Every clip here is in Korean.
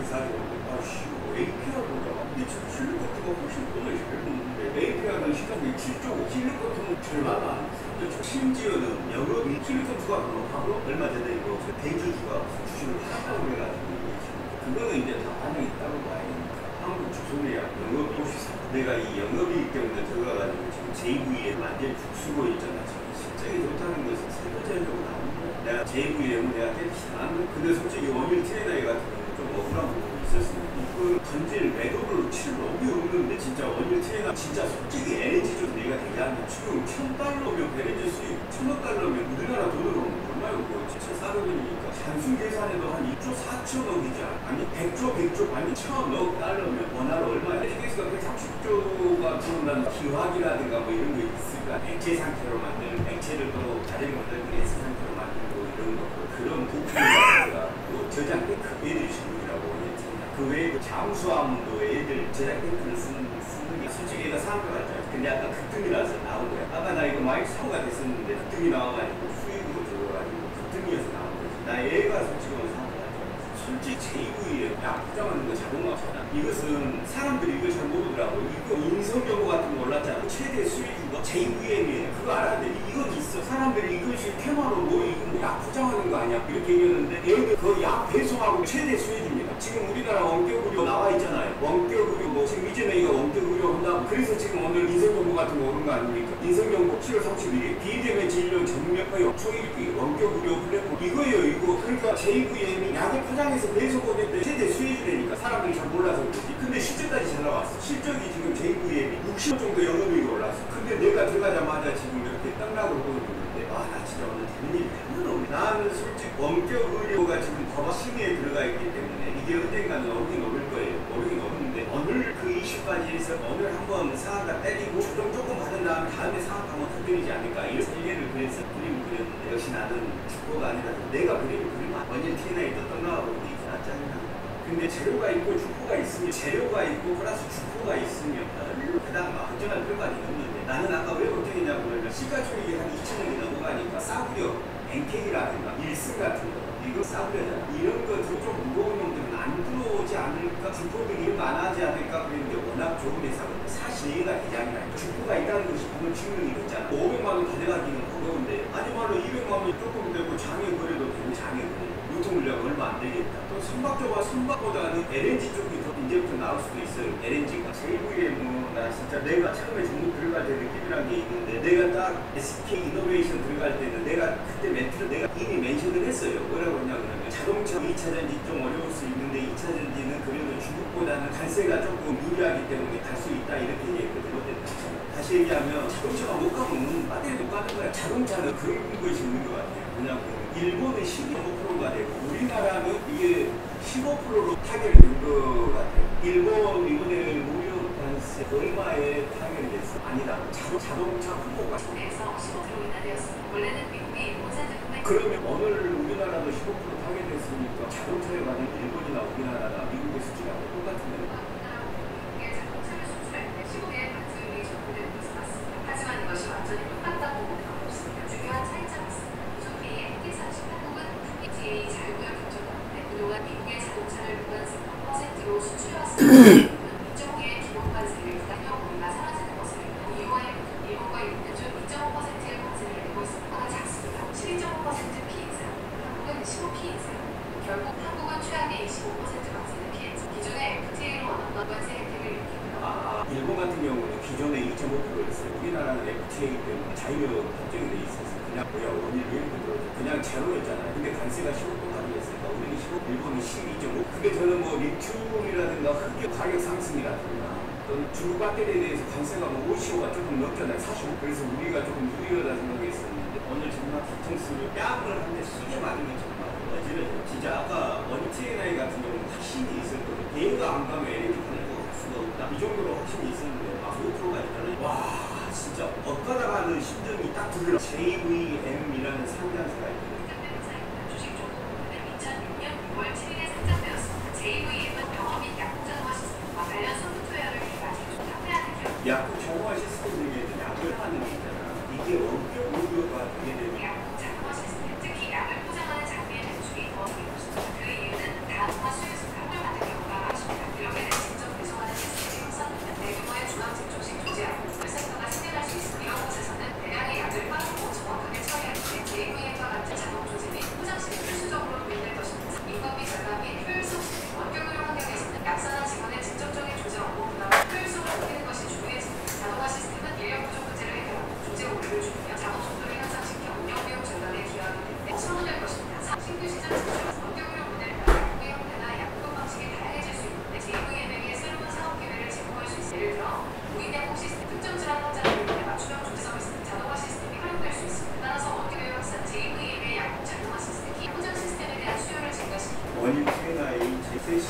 기사를 보는데 아씨 APR보다 근데 지금 실력 같은 거 훨씬 더 있는데 APR은 시간이 7조 실력 같은 건 절반 안 했어요. 심지어는 영업이 실력 점수가 높아도 얼마 전에 이거 대주주가 주식을 팔았다고 그래가지고 그거는 이제 다 반영이 있다고 봐야 되니까 한국 주소리야 영업이 오시사 내가 이 영업이기 때문에 들어가가지고 지금 JV에 완전히 죽쓰고 있잖아. 실적이 좋다는 것은 세부적으로 나오는 거야. 내가 JV에 내가 깨끗이 안 하는 근데 솔직히 원일 트레이더에 같은 경우는 좀 억울한 부분이 있었습니다. 그 던질 매도를 칠 놈이 없는데 진짜 원일 트레이더 진짜 솔직히 LNG 좀 내가 얘기하면 지금 $1,000면 LNG 수입 $1,000면 우리나라 돈으로 얼마였고 7,400원이니까 단순 계산해도 한 2조 4천억이지 아니 100조 아니 1,000억 달러면 원화로 얼마야? LNG가 130조가 들어온다는 기화기라든가 뭐 이런 거 있으니까 액체 상태로 만드는 액체를 또 자재를 만드는 S 상태로 만들고 이런 거 그런 부품이라든가 또 저장 탱크 애들이 전문이라고 했잖아요. 그 외에 잠수함도 애들 저장 탱크를 쓰는 게 솔직히 얘가 사는 거 같아요. 근데 아까 급등이라서 나온 거야. 아까 나 이거 많이 사고가 됐었는데 급등이 나와가지고 수익으로 들어가지고 급등이어서 나온 거지. 나 얘가 솔직히 사는 거 같아요. 솔직히 JV에 약부장하는 거 자동화잖아. 이것은 사람들이 이걸 잘 모르더라고. 이거 인성경고 같은 거 몰랐잖아. 최대 수익인 거 JVM이에요. 그거 알아야 돼. 이건 있어. 사람들이 이것이 테마로 뭐 이거 뭐 약부장하는 거 아니야? 이렇게 얘기했는데 얘는 그 약 배송하고 최대 수익입니다. 지금 우리나라 원격의료 나와 있잖아요. 원격의료 뭐 지금 이재명이가 원격의료 한다고 그래서 지금 오늘 인성경고 같은 거 오는 거 아닙니까? 인성경고 7월 31일 비대면 진료 전면허용 초일기 원격의료 플랫폼 이거예요. 이거 그러니까 JVM이 약을 포장해서 배송하는데 최대 수익이라니까 사람들이 잘 몰라서 그렇지. 근데 실적까지 잘 나왔어. 실적이 지금 JVM이 60원 정도 영업이익이 올랐어. 근데 내가 들어가자마자 지금 이렇게 땅락으로 보여주는데 와 나 진짜 오늘 되는 일이 하나도 없네. 나는 솔직히 원격의료가 지금 더 심의에 들어가 있기 때문에 이게 언젠가는 오르긴 오를 거예요. 오르긴 오르는데 오늘 그 이슈까지 해서 오늘 한번 상한가 때리고 조정 조금 받은 다음에 상한가 한번 터뜨리지 않을까 이런 설계를 그래서 그림을 그렸는데 역시 나는 축구가 아니라 내가 그림을 그리면 완전 TNA에 떴던 나하고 이게 짜증나. 근데 재료가 있고 주포가 있으면 재료가 있고 플러스 주포가 있으면 그다음 막 걱정할 필요까지 없는데 나는 아까 왜 걱정했냐고 그러면 시가총액이 한 2천억이 넘어가니까 싸구려 엔케이라든가 일승 같은 거 이거 싸구려잖아. 이런 거 좀 무거운 놈들은 안 들어오지 않을까 주포들이 이런 거 안 하지 않을까 그랬는데 워낙 좋은 회사거든. 사실 얘가 대장이라 주포가 있다는 것이 방금 증명이 됐잖아. 500만 원 가져가기는 어려운데 아니말로 200만 원이 조금 되고 장애 거래도 되는 장애거든. 유통물량 얼마 안 되겠다. 또 선박조와 선박보다는 LNG 쪽이 더 이제부터 나올 수도 있어요. LNG가 JVM은 나 진짜 내가 처음에 종목 들어갈 때 느낌이란 게 있는데 내가 딱 SK 이노베이션 들어갈 때는 내가 그때 멘트를 내가 이미 멘션을 했어요. 뭐라고 했냐면 자동차 2차전지 좀 어려울 수 있는데 2차전지는 그래도 중국보다는 관세가 조금 유리하기 때문에 갈 수 있다 이렇게 얘기했거든요. 다시 얘기하면 자동차가 못 가면 배터리 못 가는 거야. 자동차는 그런 것이 있는 것 같아요. 왜냐하면 일본은 12%가 되고 우리나라는 이게 15%로 타결된 것 같아요. 일본 이번에 무료 관세 얼마에 타결됐어? 아니다. 자동차 후보가 에서 15% 인하되었습니다. 원래는 미국이 일본산 제품에 그러면 오늘 우리나라도 15% 타결됐으니까 자동차에 관한 일본이나 우리나라나 미국의 수치가 똑같은 거예요. 미국의 자동차를 수출할 때 15개의 관세율이 적용되고 있었습니다. 하지만 이것이 완전히 똑같다고 보는 건 없습니다. 중요한 차이점이 있습니다. 미국의 T30 한국은 FTA 자유무역 협정 가운데 그동안 미국의 자동차를 무관 3%로 수출해왔습니다. 이쪽의 기본 관세를 부담형 우리가 사라지는 것을 일본과 일본은 총 2.5%의 관세를 내고 있습니다. 작습니다. 12.5% 피임세, 한국은 15피임세. 결국 한국은 최악의 25% 관세를 피했죠. 기존의 FTA로 얻었던 관세 혜택을 일으키고요. 일본 같은 경우는 기존에 2.5%였어요. 우리나라는 FTA 때문에 자유무역 협정이 돼 있어서 그냥 뭐야 원일 유행도 들어서 그냥 제로였잖아요. 근데 관세가 15%까지 했으니까 우리는 15, 일본은 12.5. 근데 저는 뭐 리튬이라든가 흑유 가격 상승이라든가 또는 중국 배터리에 대해서 관세가 뭐 55가 조금 넘잖아요. 45. 그래서 우리가 조금 유리하다 생각했었는데 오늘 정말 뒤통수를 뺨을 한 대 시게 맞으면 정말 어지러져. 진짜 아까 원이 TNI 같은 경우는 확신이 있을 거예요. 얘가 안 가면 LNG 보내고 갈 수가 없다. 이 정도로 확신이 있었는데 막 5%가 있잖아요. 와 진짜 엇가다 가는 심정이 딱 들려. JVM이라는 상장사가 있거든요. 주식 종목은 2006년 6월 7일에 상장되었습니다. JVM은 병원 및 약국 자동화 시스템과 관련 소프트웨어를 개발해 판매하는 기업. 약국 자동화 시스템 중에는 약을 하는 게 있잖아. 이게 원격 의료가 되게 되면 약국 자동화 시스템, 특히 약을 포장하는 장비의 매출이 더 늘고 있습니다. 그 이유는 다음과 수혜수 값을 만든 경우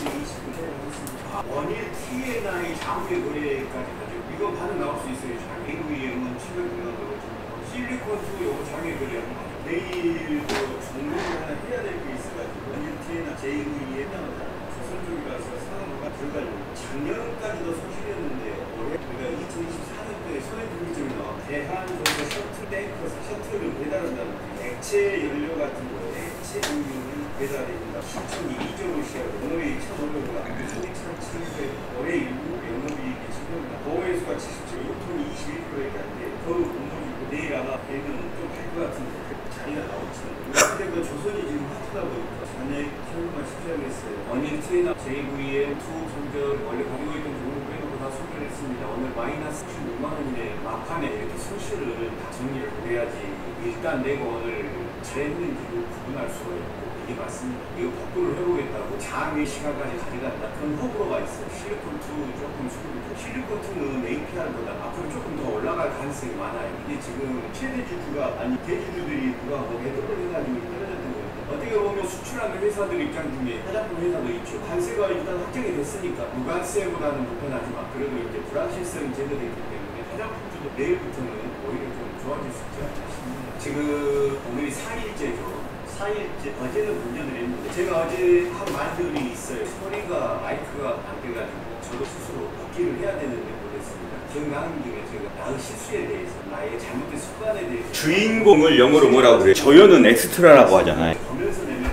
20분에 하겠습니다. 원일 T&I 장외 거래까지 가죠. 이거 반응 나올 수 있어요. 장외 VM은 700만 원. 실리콘2 요거 장외 거래하는 거. 내일 정보를 하나 해야 될 게 있어가지고 원일 T&I JV에 나오잖아요. 조선 쪽이라서 상황가 들어가려고. 작년까지도 소실이었는데 올해 우리가 2024년도에 손해 분기점이 나와. 대한전자 셔틀 탱커 셔틀을 배달한다는 액체 연료 같은 거에 액체 연료를 배달해준다. 시총이 2조를 시작하고 영업이익 1,500원, 유통이 1,700원, 올해 일부 영업이익이 10%입니다. 보험회수가 77, 유통이 21%밖에 안 돼. 더 못 먹이고 내일 아마 되면 좀 갈 것 같은데 자리가 나올지는. 근데 그 조선이 지금 핫하다 보니까 잔액 설명만 시켜야겠어요. 원인 T&I JVM 투 손절 원래 가지고 있던 종목 빼놓고 다 손절을 했습니다. 오늘 마이너스 16만 원이네. 막판에 이렇게 손실을 다 정리를 해야지. 일단 내가 오늘 잘했는지도 구분할 수가 있고 이게 맞습니다. 이거 복구를 해보겠다고 장외 시간까지 가져간다. 그런 호불호가 있어요. 실리콘2 조금 수급이 실리콘2는 APR보다 앞으로 조금 더 올라갈 가능성이 많아요. 이게 지금 최대 주주가 아니 대주주들이 누가 뭐 매도를 해가지고 떨어졌던 거예요. 어떻게 보면 수출하는 회사들 입장 중에 화장품 회사도 있죠. 관세가 일단 확정이 됐으니까 무관세보다는 불편하지만 그래도 이제 불확실성이 제거됐기 때문에 화장품주도 내일부터는 오히려 좀 좋아질 수 있지 않나 싶습니다. 지금 오늘이 4일째죠. 4일째, 어제는 문전을 했는데 제가 어제 한 말들이 있어요. 소리가 마이크가 안 돼가지고 저도 스스로 복귀를 해야 되는데 못했습니다. 기억나는 김에 제가 나의 실수에 대해서 나의 잘못된 습관에 대해서 주인공을 영어로 뭐라고 그래요? 저요는 엑스트라라고 하잖아요.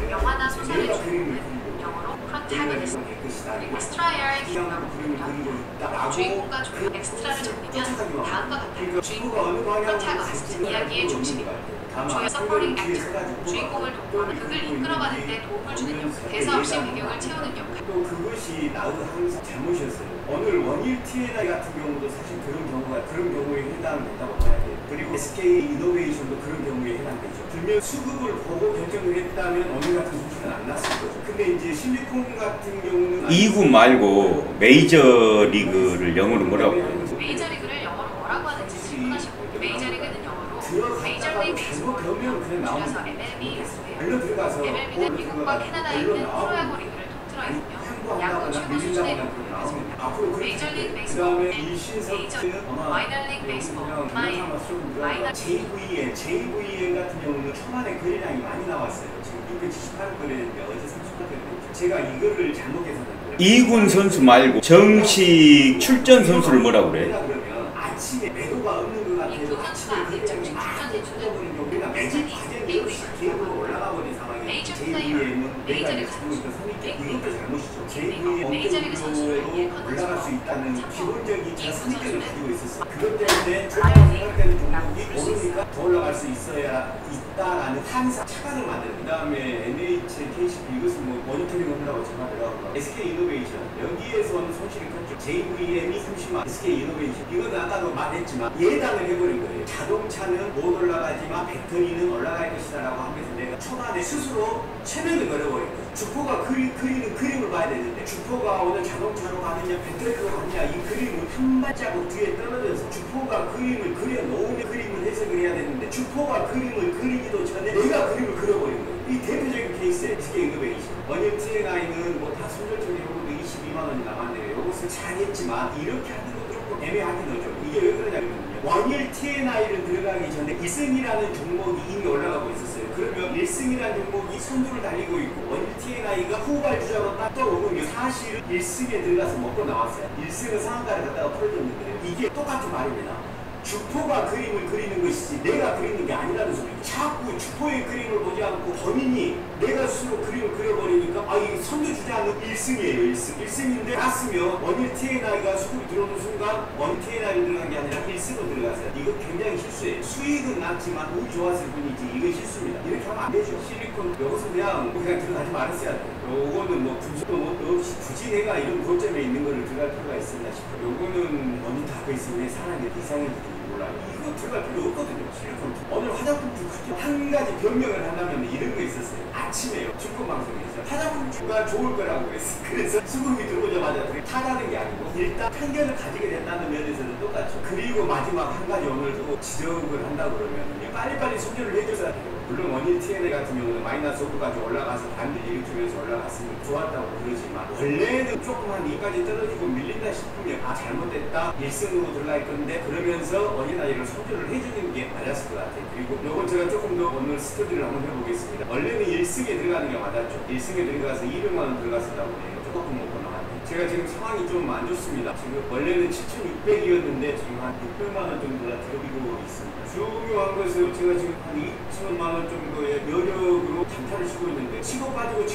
영화나 소설의 주인공은 영어로 프로타고니스트, 엑스트라의 기억나고 주인공과 조연, 엑스트라를 정리면 다음과 같아요. 주인공, 프로타고니스트, 이야기의 중심이고 조연, 서포팅 액터, 주인공을 돕고 극을 이끌어가는 데 도움을 주는 역할, 대사 없이 배경을 채우는 역할. 또 그것이 나도 항상 잘못이었어요. 오늘 원일 T&I 같은 경우도 사실 그런 경우에 해당된다고 봐야 돼요. 그리고 SK 이노베이션도 그런 경우에 해당되죠. 분명 수급을 보고 결정을 했다면 오늘 같은 소식은 안 났을 거죠. 근데 이제 실리콘 같은 경우는 2구 말고 메이저리그를 영어로 뭐라고 그래요? 메이저리그를 영어로 뭐라고 하는지 질문하시고 메이저리그는 영어로 메이저리그 베이스볼, 줄여서 MLB라고 해요. MLB는 미국과 캐나다에 있는 프로야구 리그를 통틀어 있으며 야구 최고 수준의 리그를 가지고 메이저리그 베이스볼, 메이저, 마이너리그 베이스볼, 마이너 JVM 같은 경우는 초반에 거래량이 많이 나왔어요. 지금 678억 거래했는데 어제 30억 거래했죠. 제가 이거를 잘못 계산한 거예요. 2군 선수 말고 정식 출전 선수를 뭐라고 그래? 그러면 아침에 매도가 없는 것 같아요. 이 두 선수가 아닌 정식 출전 대주는 기업으로 올라가 버린 상황이에요. JVM은 메이저리그 이것도 잘못이죠. JVM 선수로 올라갈 수 있다는 기본적인 선입견을 가지고 있었어요. 그것 때문에 생각되는 종목이 오르니까 더 올라갈 수 있다라는 환상 착각을 만드는. 그 다음에 NH, KCP 이것은 뭐 모니터링 한다고 제가 들어가고 SK 이노베이션 여기에서는 손실이 컸죠. JVM이 30만, SK 이노베이션 이건 아까도 말했지만 예단을 해버린 거예요. 자동차는 못 올라가지만 배터리는 올라갈 것이다라고 하면서 내가 초반에 스스로 체면을 걸어버린 거예요. 주포가 그리는 그림을 봐야 되는데 주포가 오늘 자동차로 가느냐 배터리로 가느냐 이 그림을 한 발자국 뒤에 떨어져서 주포가 그림을 그려놓으면 그림을 해석을 해야 되는데 주포가 그림을 그리기도 전에 내가 그림을 그려버린 거예요. 이 대표적인 케이스에 SK 이노베이션 원일 T&I는 뭐 다 손절 처리 요금도 22만 원이 남았네요. 요것을 잘했지만 이렇게 하는 건 조금 애매하긴 하죠. 이게 왜 그러냐면요. 원일 T&I를 들어가기 전에 1승이라는 종목이 이미 올라가고 있었어요. 그러면 1승이라는 종목이 선두를 달리고 있고 원일 T&I가 후발주자로 딱 떠오르면 사실은 1승에 들어가서 먹고 나왔어요. 1승은 상한가를 갖다가 풀어줬는데요. 이게 똑같은 말입니다. 주포가 그림을 그리는 것이지 내가 그리는 게 아니라는 소리죠. 자꾸 주포의 그림을 보지 않고 본인이 내가 스스로 그림을 그려버리니까 이 선두주자는 1승이에요. 1승인데 갔으면 원일 T&I가 수급이 들어오는 순간 원일 T&I를 들어간 게 아니라 1승으로 들어갔어요. 이거 굉장히 실수예요. 수익은 낮지만 운이 좋았을 뿐이지 이건 실수입니다. 이렇게 하면 안 되죠. 실리콘 여기서 그냥 들어가지 말았어야 돼요. 요거는 뭐 분석도 없이 굳이 내가 이런 고점에 있는 거를 들어갈 필요가 있습니다 싶어요. 요거는 원인 다 있으면 사람의 이상의 몰라요. 이거 들어갈 필요 없거든요. 실리콘 오늘 화장품 한 가지 변명을 한다면 이런 거 있었어요. 아침에요. 증권 방송에서 화장품가 좋을 거라고 그랬어요. 그래서 수급이 들어오자마자 그게 타가는 게 아니고 일단 편견을 가지게 된다는 면에서는 똑같죠. 그리고 마지막 한 가지 오늘 또 지적을 한다고 그러면 빨리빨리 소개를 해줘야 돼요. 물론 원일 TNA 같은 경우는 마이너스 5%까지 올라가서 반대 일으키면서 올라갔으면 좋았다고 그러지만 원래는 조금 한 2까지 떨어지고 밀린다 싶으면 아 잘못됐다 1승으로 들어갈 건데 그러면서 어린아이를 소개를 해주는 게 맞았을 것 같아요. 그리고 요건 제가 조금 더 오늘 스터디를 한번 해보겠습니다. 원래는 1승에 들어가는 게 맞았죠. 1승에 들어가서 200만원 들어갔었다고 해요. 조금 먹고 나왔는데 제가 지금 상황이 좀 안 좋습니다. 지금 원래는 7,600이었는데 지금 한 600만원 정도가 들어오고 있습니다. 중요한 것은 제가 지금 한 2천만원 정도의 여력으로 단타를 치고 있는데 치고 빠지고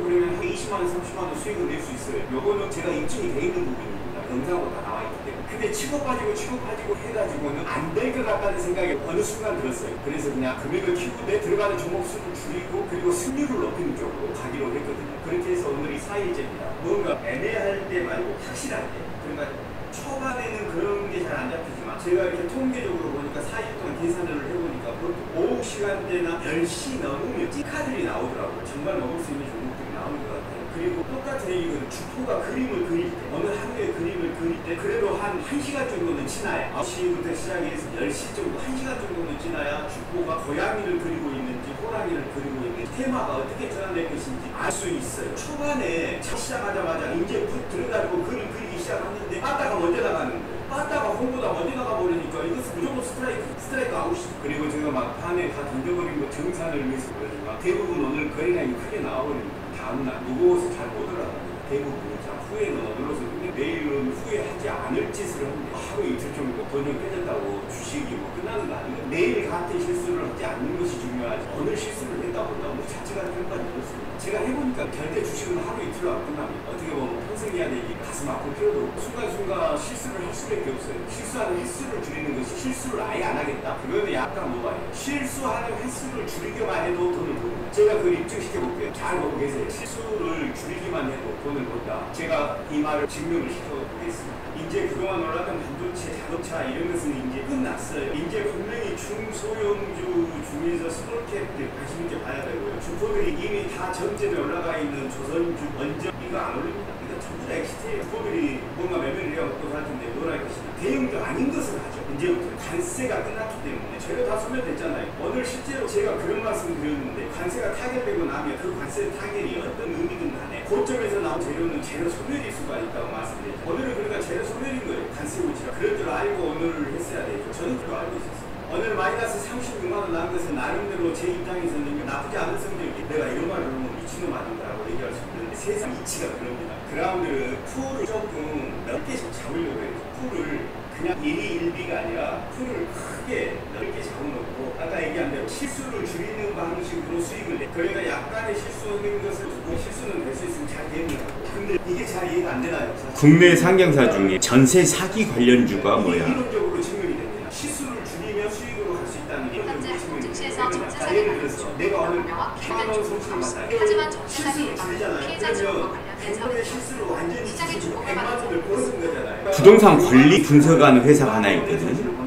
그러면 한 20만원 30만원 수익을 낼 수 있어요. 요거는 제가 입증이 돼 있는 부분입니다. 영상으로 다 나와 있기 때문에. 근데 치고 빠지고 해가지고는 안 될 것 같다는 생각이 어느 순간 들었어요. 그래서 그냥 금액을 키우고 내 들어가는 종목 수를 줄이고 그리고 승률을 높이는 쪽으로 가기로 했거든요. 그렇게 해서 오늘이 4일째입니다. 뭔가 애매할 때 말고 확실할 때. 그러니까 초반에는 그런 게 잘 안 잡히지만 제가 이렇게 통계적으로 보니까 4일 동안 계산을 해보니까 보통 오후 시간대나 10시 넘으면 찌카들이 나오더라고요. 정말 먹을 수 있는 종목들이 나오는 것 같아요. 그리고 똑같은 이유는 주포가 그림을 그릴 때 어느 하루에 그림을 그릴 때 그래도 한 1시간 정도는 지나야 9시부터 시작해서 10시 정도 1시간 정도는 지나야 주포가 고양이를 그리고 있는지 호랑이를 그리고 있는지 테마가 어떻게 전환될 것인지 알 수 있어요. 초반에 시작하자마자 이제 들어가지고 그림 그리기 시작했는데 빠따가 먼저 나가는 거예요. 빠따가 홍보다 먼저 나가버리니까 이것은 무조건 스트라이크 아웃이죠. 그리고 제가 막 판에 다 던져버린 거 정산을 위해서 그러지만 대부분 오늘 거래량이 크게 나와버립니다. 다음날 무거워서 잘 못 올라갑니다. 대부분이 자 후에는 어느로서 근데 내일은 후회하지 않을 짓을 하는데 하루 이틀 정도 돈 좀 깨졌다고 주식이 뭐 끝나는 거 아니고 내일 같은 실수를 하지 않는 것이 중요하지 오늘 실수를 했다고 너무 자체가 평가는 그렇습니다. 제가 해보니까 절대 주식은 하루 이틀로 안 끝납니다. 어떻게 보면 평생 해야 되기 가슴 아플 필요도 없고 순간순간 실수를 할 수밖에 없어요. 실수하는 횟수를 줄이는 것이 실수를 아예 안 하겠다? 그거는 약간 뭐가요? 실수하는 횟수를 줄이기만 해도 돈을 버는 제가 그걸 입증시켜 볼게요. 잘 보고 계세요. 실수를 줄이기만 해도 돈을 번다. 제가 이 말을 증명을 시켜보겠습니다. 이제 그동안 올랐던 반도체, 자동차 이런 것은 이제 끝났어요. 이제 분명히 중소형주 중에서 스몰캡들 관심 있게 봐야 되고요. 주포들이 이미 다 전제에 올라가 있는 조선주, 원전 이거 안 올립니다. 이거 전부 다 엑시트예요. 주포들이 뭔가 매매를 해갖고 할 텐데 뭘 할 것이냐. 대형주 아닌 것을 하죠. 이제부터 관세가 끝났기 때문에 저희가 다 소멸됐잖아요. 오늘 실제로 제가 그런 말씀 드렸는데 관세가 타결되고 나면 그 관세 타결이 어떤 의미든 간에 고점에서 나온 재료는 재료 소멸일 수가 있다고 말씀드렸죠. 오늘은 그러니까 재료 소멸인 거예요. 관세 우치가. 그럴 줄 알고 오늘을 했어야 되죠. 저는 그거 알고 있었어요. 오늘 마이너스 36만원 난 것은 나름대로 제 입장에서는 나쁘지 않은 성적이 내가 이런 말을 하면 미친놈 아닌가라고 얘기할 수 있는데 세상 이치가 그럽니다. 그라운드를 풀을 조금 넓게 잡으려고 해요. 풀을 그냥 1이 1B가 아니라 풀을 크게 넓게 잡아놓고 아까 얘기한 대로 실수를 줄이는 방식으로 수익을 내. 그러니까 약간의 실수하는 것을 두고 실수는 될 수 있으면 잘 대응하고. 근데 이게 잘 이해가 안 되나요? 국내 상장사 중에 전세 사기 관련주가 뭐야? 이론적으로 증명이 됩니다. 실수를 줄이면 수익으로 갈 수 있다는 게 현재 공증시에서 전세 자, 사기 예를 들어서 내가 오늘 명확히 100만 원 손실을 봤다. 하지만 전세 사기 실수를 줄이잖아요. 피해자 지원과 그러면 관련된 100번의 실수를 완전히 시장의 줄이고 주목을 100만 원을 버는 거잖아요. 부동산 관리 분석하는 회사가 하나 있거든.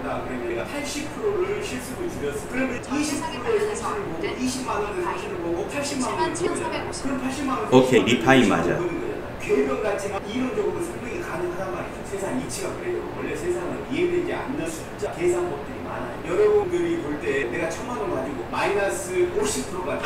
80%를 실수를 줄였어. 그러면 20%의 손실을 보고 20만 원의 손실을 보고 80만 원을 보잖아요. 그럼 80만 원. 오케이, 리파인 맞아. 괴변 같지만 이론적으로 설명이 가능하단 말이죠. 세상 이치가 그래요. 원래 세상은 이해되지 않는 숫자 계산법들이 많아요. 여러분들이 볼 때 내가 1,000만 원 가지고 마이너스 50%가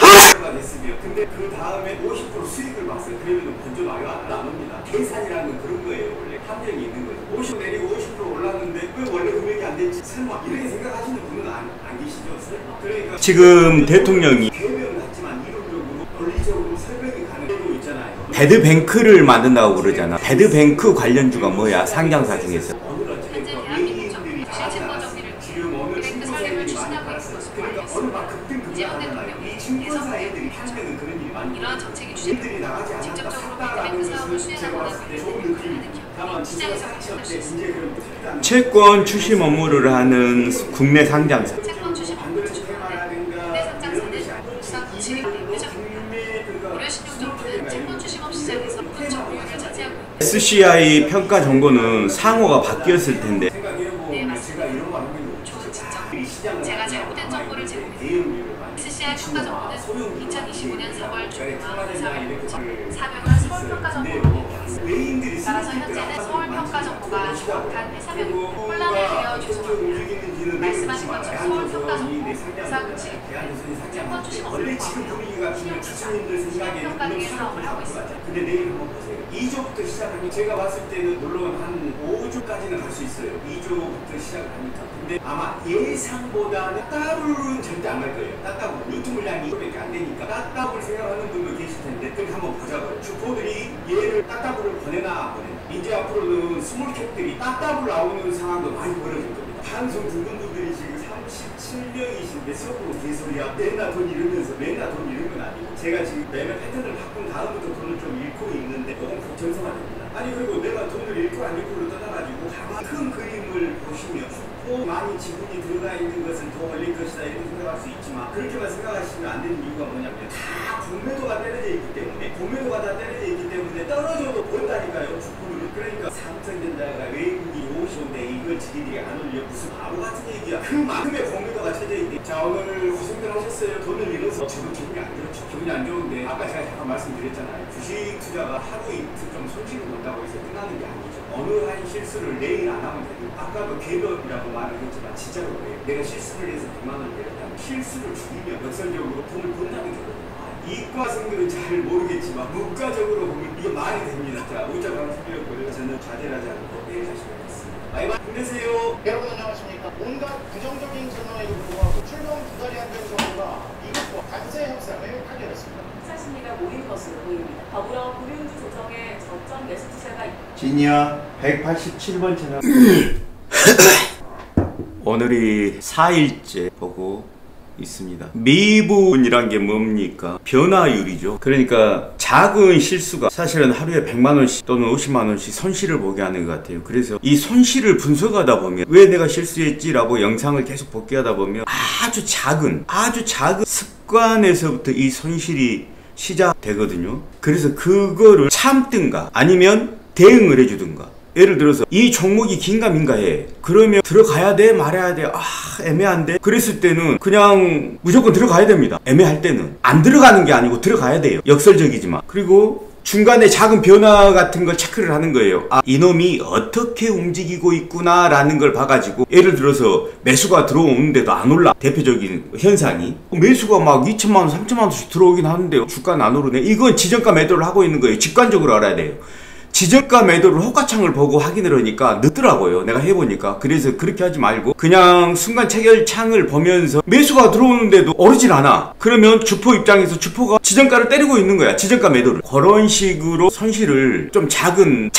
됐으면 근데 그 다음에 50% 수익을 봤어요. 그러면 번져 나요? 안 옵니다. 계산이라는 건 그런 거예요. 원래 함정이 있는 거죠. 50 내리고 50% 올랐는데 왜 원래 금액이 안 됐지? 설마 이렇게 생각하시는 분은 안 계시죠? 설마. 그러니까 지금 대통령이 괴변 같지만 이론적으로 논리적으로 설명이 가능해도 있잖아요. 배드뱅크를 만든다고 그러잖아. 배드뱅크 관련주가 뭐야? 상장사 중에서. 현재 대한민국 정부는 실증권 정리를 위해 뱅크 설립을 추진하고 있는 것으로 알겠습니다. 이재명 대통령은 증권사애들이 하면은 그런 일이 많이 이러한 정책이 추진되고 직접적으로 뱅크 사업을 수행하거나 관련된 역할을 하는 경우 시장에서 발생할 수 있습니다. 채권 출심 업무를 하는 국내 상장사. 채권 출신 업무를 주관하는 국내 상장사는 우선 지위가 대표적입니다. 고려신용정보는 채권 출신업 시장에서 큰 점유율을 차지하고 있고 SCI 평가 정보는 상호가 바뀌었을 텐데. 생각해보면 제가 이런 말 하면 현재는 서울평가정보가 정확한 회사명입니다. 혼란을 드려 죄송합니다. 말씀하신 것처럼 서울평가정보, 의사고지, 채권 주식 원래 지금 분위기가 지금 주주님들 생각에는 평가 등의 이런 사업을 하고 사업을 있습니다. 근데 내일 한번 보세요. 2조부터 시작하면 제가 봤을 때는 물론 한 5조까지는 갈 수 있어요. 2조부터 시작을 하니까. 근데 아마 예상보다는 따블은 절대 안 갈 거예요. 따블 유통 물량이 2조밖에 안 되니까 따블을 생각하는 분도 계실 텐데 그럼 한번 보자고요. 주포들이 얘를 따블을 보내나 보내나. 이제 앞으로는 스몰캡들이 따블 나오는 상황도 많이 벌어질 겁니다. 방송 두 분들이 지금 37명이신데 속으로 개소리야. 맨날 돈 잃으면서 맨날 돈 잃은 건 아니고 제가 지금 매매 패턴을 바꾼 다음부터 돈을 좀 잃고 있는데 너무 걱정스러워 됩니다. 아니 그리고 내가 돈을 잃고 안 잃고를 떠나가지고 가만 큰 그림을 보시면 또 많이 지분이 들어가 있는 것은 더 올릴 것이다 이렇게 생각할 수 있지만 그렇게만 생각하시면 안 되는 이유가 뭐냐면 다 공매도가 떨어져 있기 때문에 공매도가 다 떨어져 있기 때문에 떨어져도 본다니까요. 주포들은. 그러니까 삼성전자가 외국이 55인데 이걸 지들이 안 올려 무슨 바보 같은 얘기야. 그만큼의 공매도가 쳐져 있네. 자 오늘 고생들 하셨어요. 돈을 잃어서 저도 기분이 안 좋죠. 기분이 안 좋은데 아까 제가 잠깐 말씀드렸잖아요. 주식 투자가 하루 이틀 좀 손실을 본다고 해서 끝나는 게 아니죠. 어느 한 실수를 내일 안 하면 되고 아까도 개별이라고 말을 했지만 진짜로 그래요. 내가 실수를 해서 100만 원 내렸다면 실수를 줄이면 역설적으로 돈을 번다는 거거든요. 이과생들은 잘 모르겠지만 문과적으로 보면 이게 말이 됩니다. 자, 문자 방송 틀렸고요. 저는 좌절하지 않고 내일 다시 뵙겠습니다. 바이바이. 힘내세요. 여러분 안녕하십니까. 온갖 부정적인 전화에도 불구하고 출범 2달이 안 된 정부가 이것과 관세 협상을 타결했습니다. 사심리가 모인 것으로 보입니다. 더불어 금융주 조정에 저점 매수 투자가 진이야 187번 채널 오늘이 4일째 보고 있습니다. 미분이란 게 뭡니까? 변화율이죠. 그러니까 작은 실수가 사실은 하루에 100만원씩 또는 50만원씩 손실을 보게 하는 것 같아요. 그래서 이 손실을 분석하다 보면 왜 내가 실수했지라고 영상을 계속 복귀하다 보면 아주 작은 습관에서부터 이 손실이 시작되거든요. 그래서 그거를 참든가 아니면 대응을 해주든가. 예를 들어서 이 종목이 긴가민가해. 그러면 들어가야 돼 말아야 돼. 애매한데. 그랬을 때는 그냥 무조건 들어가야 됩니다. 애매할 때는 안 들어가는 게 아니고 들어가야 돼요. 역설적이지만. 그리고 중간에 작은 변화 같은 걸 체크를 하는 거예요. 이놈이 어떻게 움직이고 있구나 라는 걸 봐가지고 예를 들어서 매수가 들어오는데도 안 올라. 대표적인 현상이 매수가 막 2천만원 3천만원씩 들어오긴 하는데 주가는 안 오르네. 이건 지정가 매도를 하고 있는 거예요. 직관적으로 알아야 돼요. 지정가 매도를 호가창을 보고 확인을 하니까 늦더라고요. 내가 해보니까. 그래서 그렇게 하지 말고 그냥 순간 체결창을 보면서 매수가 들어오는데도 오르질 않아. 그러면 주포 입장에서 주포가 지정가를 때리고 있는 거야. 지정가 매도를. 그런 식으로 손실을 좀 작은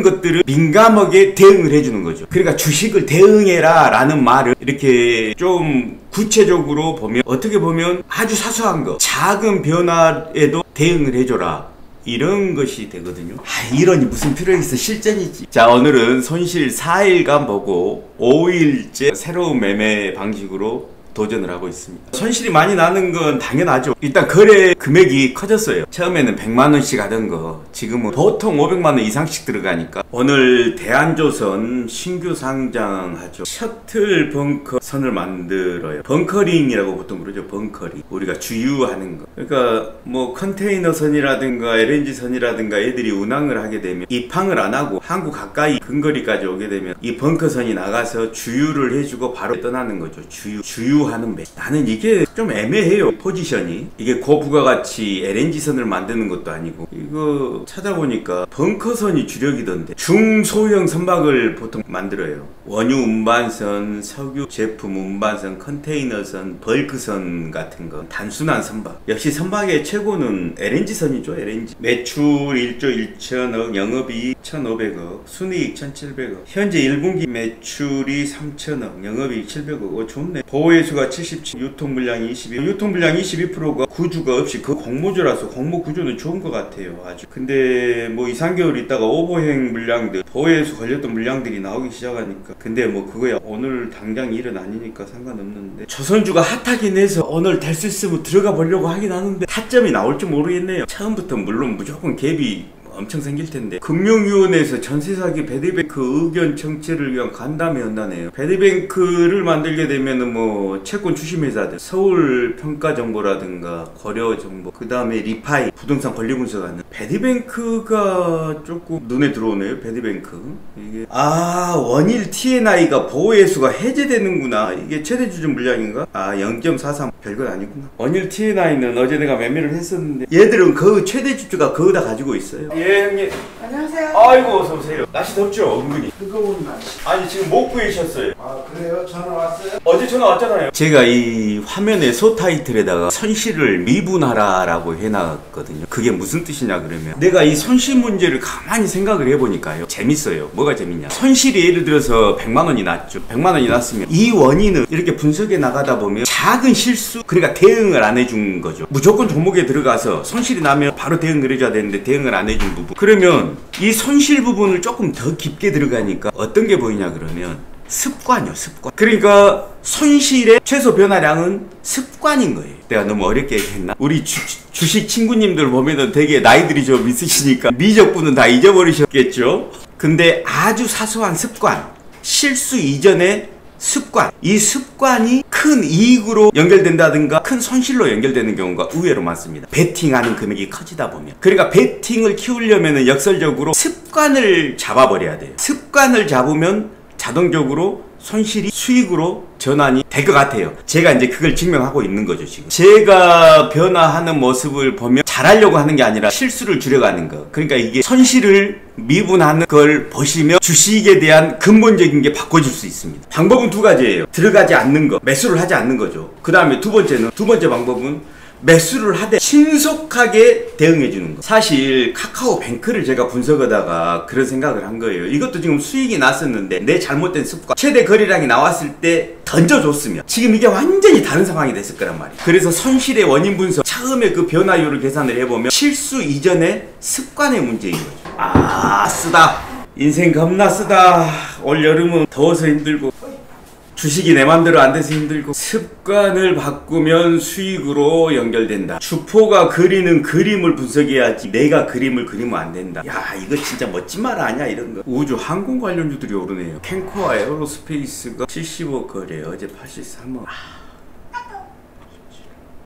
것들을 민감하게 대응을 해주는 거죠. 그러니까 주식을 대응해라 라는 말을 이렇게 좀 구체적으로 보면 어떻게 보면 아주 사소한 거 작은 변화에도 대응을 해줘라. 이런 것이 되거든요. 이론이 무슨 필요 있어. 실전이지. 자 오늘은 손실 4일간 보고 5일째 새로운 매매 방식으로 도전을 하고 있습니다. 손실이 많이 나는 건 당연하죠. 일단 거래 금액이 커졌어요. 처음에는 100만원씩 하던 거 지금은 보통 500만원 이상씩 들어가니까 오늘 대한조선 신규 상장하죠. 셔틀 벙커 선을 만들어요. 벙커링이라고 보통 그러죠. 벙커링. 우리가 주유하는 거. 그러니까 뭐 컨테이너 선이라든가 LNG 선이라든가 애들이 운항을 하게 되면 입항을 안 하고 한국 가까이 근거리까지 오게 되면 이 벙커선이 나가서 주유를 해주고 바로 떠나는 거죠. 주유하는 배. 나는 이게 좀 애매해요. 포지션이. 이게 고부가가치 LNG선을 만드는 것도 아니고 이거 찾아보니까 벙커선이 주력이던데 중소형 선박을 보통 만들어요. 원유 운반선, 석유 제품 운반선, 컨테이너선, 벌크선 같은 거. 단순한 선박. 역시 선박의 최고는 LNG선이죠. LNG. 매출 1조 1천억, 영업이익 1,500억, 순이익 1,700억. 현재 1분기 매출이 3천억, 영업이익 700억. 좋네. 보호해수가 77, 유통물량이 22, 유통물량 22%가 구주가 없이 그 공모주라서 공모 구조는 좋은 것 같아요. 아주. 근데 뭐 2, 3개월 있다가 오버행 물량들, 보호해수 걸렸던 물량들이 나오기 시작하니까. 근데 뭐 그거야 오늘 당장 일은 아니니까 상관없는데 조선주가 핫하긴 해서 오늘 될 수 있으면 들어가 보려고 하긴 하는데 타점이 나올지 모르겠네요. 처음부터 물론 무조건 갭이 엄청 생길 텐데 금융위원회에서 전세 사기 배드뱅크 의견 정체를 위한 간담회 연다네요. 배드뱅크를 만들게 되면은 뭐 채권 주식회사들 서울평가정보라든가 고려정보 그 다음에 리파이 부동산 권리 분석하는 배드뱅크가 조금 눈에 들어오네요. 배드뱅크 이게 원일 T&I가 보호예수가 해제되는구나. 이게 최대 주주 물량인가? 0.43 별건 아니구나. 원일 T&I는 어제 내가 매매를 했었는데 얘들은 그 최대 주주가 그거 다 가지고 있어요. 예 형님. 안녕하세요. 아이고 어서오세요. 날씨 덥죠? 은근히. 뜨거운 날씨. 아니 지금 못 구이셨어요. 그래요? 전화 왔어요? 어제 전화 왔잖아요. 제가 이 화면에 소타이틀에다가 손실을 미분하라라고 해놨거든요. 그게 무슨 뜻이냐 그러면 내가 이 손실 문제를 가만히 생각을 해보니까요. 재밌어요. 뭐가 재밌냐. 손실이 예를 들어서 100만원이 났죠. 100만원이 났으면 이 원인은 이렇게 분석해 나가다 보면 작은 실수 그러니까 대응을 안 해준 거죠. 무조건 종목에 들어가서 손실이 나면 바로 대응을 해줘야 되는데 대응을 안 해준 부분. 그러면 이 손실 부분을 조금 더 깊게 들어가니까 어떤 게 보이냐 그러면 습관이요, 습관. 그러니까 손실의 최소 변화량은 습관인 거예요. 내가 너무 어렵게 얘기했나? 우리 주식 친구님들 보면은 되게 나이들이 좀 있으시니까 미적분은 다 잊어버리셨겠죠? 근데 아주 사소한 습관, 실수 이전의 습관, 이 습관이 큰 이익으로 연결된다든가 큰 손실로 연결되는 경우가 의외로 많습니다. 베팅하는 금액이 커지다 보면. 그러니까 베팅을 키우려면 역설적으로 습관을 잡아버려야 돼요. 습관을 잡으면 자동적으로 손실이 수익으로 전환이 될 것 같아요. 제가 이제 그걸 증명하고 있는 거죠 지금. 제가 변화하는 모습을 보면 잘하려고 하는 게 아니라 실수를 줄여가는 거. 그러니까 이게 손실을 미분하는 걸 보시면 주식에 대한 근본적인 게 바꿔줄 수 있습니다. 방법은 두 가지예요. 들어가지 않는 거, 매수를 하지 않는 거죠. 그 다음에 두 번째 방법은 매수를 하되 신속하게 대응해 주는 거. 사실 카카오뱅크를 제가 분석하다가 그런 생각을 한 거예요. 이것도 지금 수익이 났었는데 내 잘못된 습관, 최대 거래량이 나왔을 때 던져줬으면 지금 이게 완전히 다른 상황이 됐을 거란 말이에요. 그래서 손실의 원인 분석, 처음에 그 변화율을 계산을 해보면 실수 이전의 습관의 문제인 거죠. 쓰다. 인생 겁나 쓰다. 올 여름은 더워서 힘들고 주식이 내 맘대로 안 돼서 힘들고 습관을 바꾸면 수익으로 연결된다. 주포가 그리는 그림을 분석해야지 내가 그림을 그리면 안 된다. 야 이거 진짜 멋진 말 아니야 이런 거. 우주 항공 관련주들이 오르네요. 캔코와 에어로스페이스가 75 거래 어제 83원.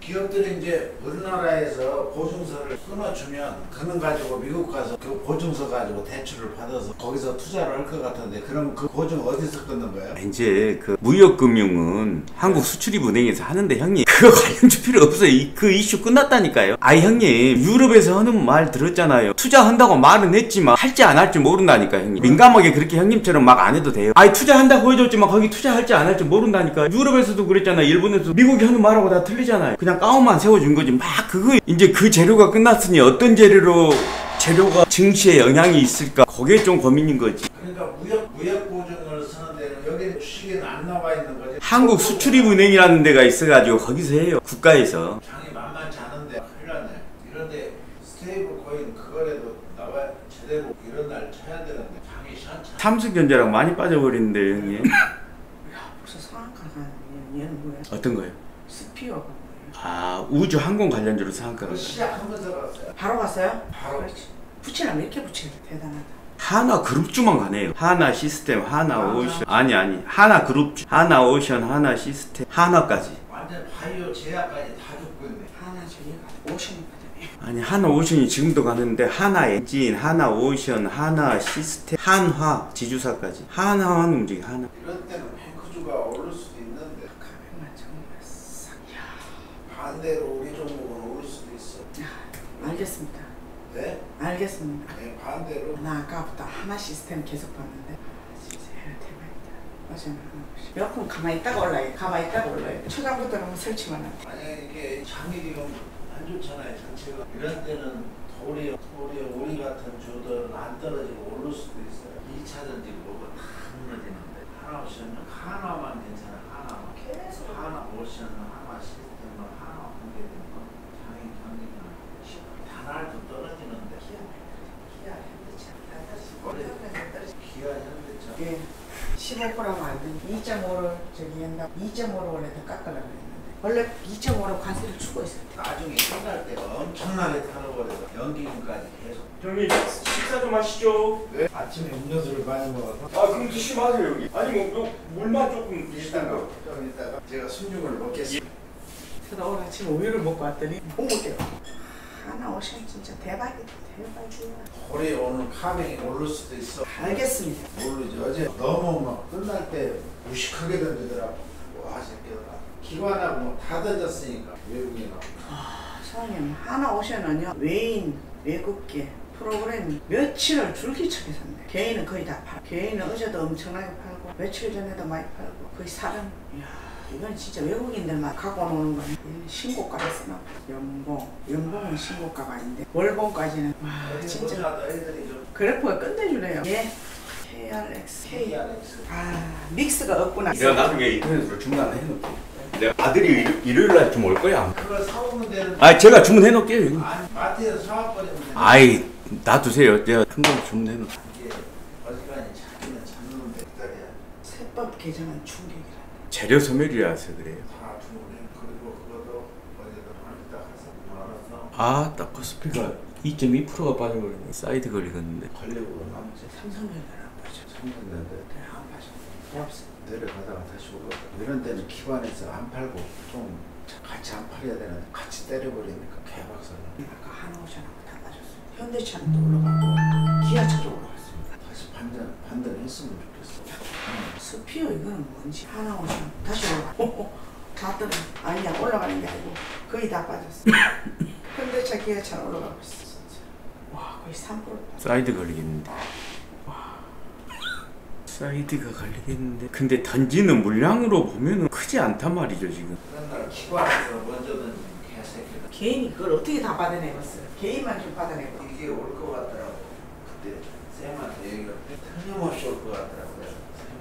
기업들이 이제 우리나라에서 보증서를 끊어주면 그는 가지고 미국 가서 그 보증서 가지고 대출을 받아서 거기서 투자를 할 것 같은데 그럼 그 보증 어디서 끊는 거예요? 이제 그 무역금융은 한국수출입은행에서 하는데 형님 그거 관련주 필요 없어요. 그 이슈 끝났다니까요. 형님 유럽에서 하는 말 들었잖아요. 투자한다고 말은 했지만 할지 안 할지 모른다니까 형님. 민감하게 그렇게 형님처럼 막 안 해도 돼요. 투자한다고 해줬지만 거기 투자할지 안 할지 모른다니까. 유럽에서도 그랬잖아요. 일본에서도 미국이 하는 말하고 다 틀리잖아요. 그냥 가운만 세워준 거지. 그거 이제 그 재료가 끝났으니 어떤 재료가 증시에 영향이 있을까? 그게 좀 고민인 거지. 그러니까 무역 보증을 쓰는데 여기 주식에는 안 나와 있는 거지. 한국수출입은행이라는 데가 있어가지고 거기서 해요. 국가에서. 장이 만만치 않은데 큰일 났네. 이런데 스테이블 코인 그거라도 나와 제대로 이런 날 쳐야 되는데 장이 시원찮아. 삼성전자랑 많이 빠져버리는데 형님. 벌써 상한가가 얘는 뭐야? 어떤 거요? 스피어가 우주 항공 관련주로 상한가가. 시작하면서 갔어요. 바로 갔어요? 바로. 그렇지. 붙이려면 이렇게 붙여야 돼. 대단하다. 하나 그룹주만 가네요. 하나 시스템, 하나 오션. 아니 하나 그룹주, 하나 오션, 하나 시스템, 하나까지. 완전 바이오 제약까지 다 죽고 있네. 하나 저기가 오션이거든요. 하나 오션이 지금도 가는데 하나 엔진, 하나 오션, 하나 시스템, 한화 지주사까지. 하나만 움직여 하나. 이런 때는 뱅크주가 오를 수도 있는데 가격만 정말 싹. 반대로 우리 종목은 오를 수도 있어. 알겠습니다. 네? 알겠습니다. 네, 반대로. 나 아까부터 하나 시스템 계속 봤는데 진짜 대박이다. 어제는 몇분 가만히 있다가 올라요. 가만히 있다가 올라요. 초장부터는 설치만 하고. 만약에 이게 장이 지금 안 좋잖아요. 전체가. 이런 때는 오리 같은 주들은 안 떨어지고 오를 수도 있어요. 2차 전지 보고 다 무너지는데 하나 오션은 하나만 괜찮아. 하나만. 계속 하나 오션, 하나 시스템은 하나 하게 되면 장이 경기가 단알도 떨어지는데 기아 현대차 예. 15%하면 안 돼. 2.5를 저기 한다. 2.5를 원래 더 깎으려고 했는데 원래 2.5로 관세를 주고 있었대. 나중에 끝날 때 엄청나게 타러버려서 연기금까지 계속. 형님 식사 좀 하시죠. 네? 아침에 음료수를 많이 먹어서. 아 그럼 드시지 마세요 여기. 아니 뭐 물만 조금 드시다가. 좀 이따가 제가 순육을 먹겠습니다. 저도 오늘 아침 우유를 먹고 왔더니 어머게요. 하나 오시면 진짜 대박이다. 대박이야. 올해 오늘 카뱅이 오를 수도 있어. 알겠습니다. 모르지. 어제 너무 막 끝날 때 무식하게 던지더라고. 와 새끼들아. 기관하고 뭐다 던졌으니까 외국인하고. 사장님 하나 오셔는요 외인 외국계 프로그램 며칠을 줄기차게 샀네. 개인은 거의 다 팔고 개인은 어제도 엄청나게 팔고 며칠 전에도 많이 팔고 거의 사람. 이야 이건 진짜 외국인들만 갖고 오는 거네. 신고가를 쓰나 봐. 연봉은 신고가가 아닌데 월봉까지는 와 진짜 애들이 좀 그래프가 끝내주네요. 예. KRX 아 믹스가 없구나. 내가 나중에 인터넷으로 주문하나 해놓을게. 내가 아들이 일요일날 좀 올 거야. 그걸 사오면 되는. 아 제가 주문해놓을게요. 아니 마트에서 사와버리면 되는. 아이 놔두세요. 제가 큰 거 주문해놓을게요. 이게 어지간히 찾기는 찾는데 기다려야 세법 개정은 충격이라. 재료 소멸이라서 그래요. 다 주문해. 그리고 그것도 어제도 딱 해서 알았어. 아 딱 코스피가 2.2%가 빠져버리네. 사이드 걸리겠는데. 걸리고 남지. 삼성전자는 안 빠져. 참는데 안 빠져. 없어. 내려가다가 다시 오고 이런 데는 기관에서 안 팔고 좀 같이 안 팔아야 되는데 같이 때려버리니까 개박살나. 아까 한오션하고 다 빠졌어. 현대차는 또 올라가고 기아차도 올라갔습니다. 다시 반등했으면 좋겠어. 스피어 이거는 뭔지 하나오션 다시 올라가고 다 떨어. 아니야 올라가는 게 아니고 거의 다 빠졌어. 현대차 기아차는 올라가고 있어. 진짜. 와 거의 3% 빠졌어. 사이드 걸리겠는데. 사이드가 걸리겠는데. 근데 던지는 물량으로 보면은 크지 않단 말이죠 지금. 그런 날 기관에서 먼저 던진 개새끼들. 개인이 그걸 어떻게 다 받아내봤어요? 개인만 좀 받아내고. 이게 올 것 같더라고. 그때 쌤한테 얘기가 틀림없이 올 것 같더라고. 내가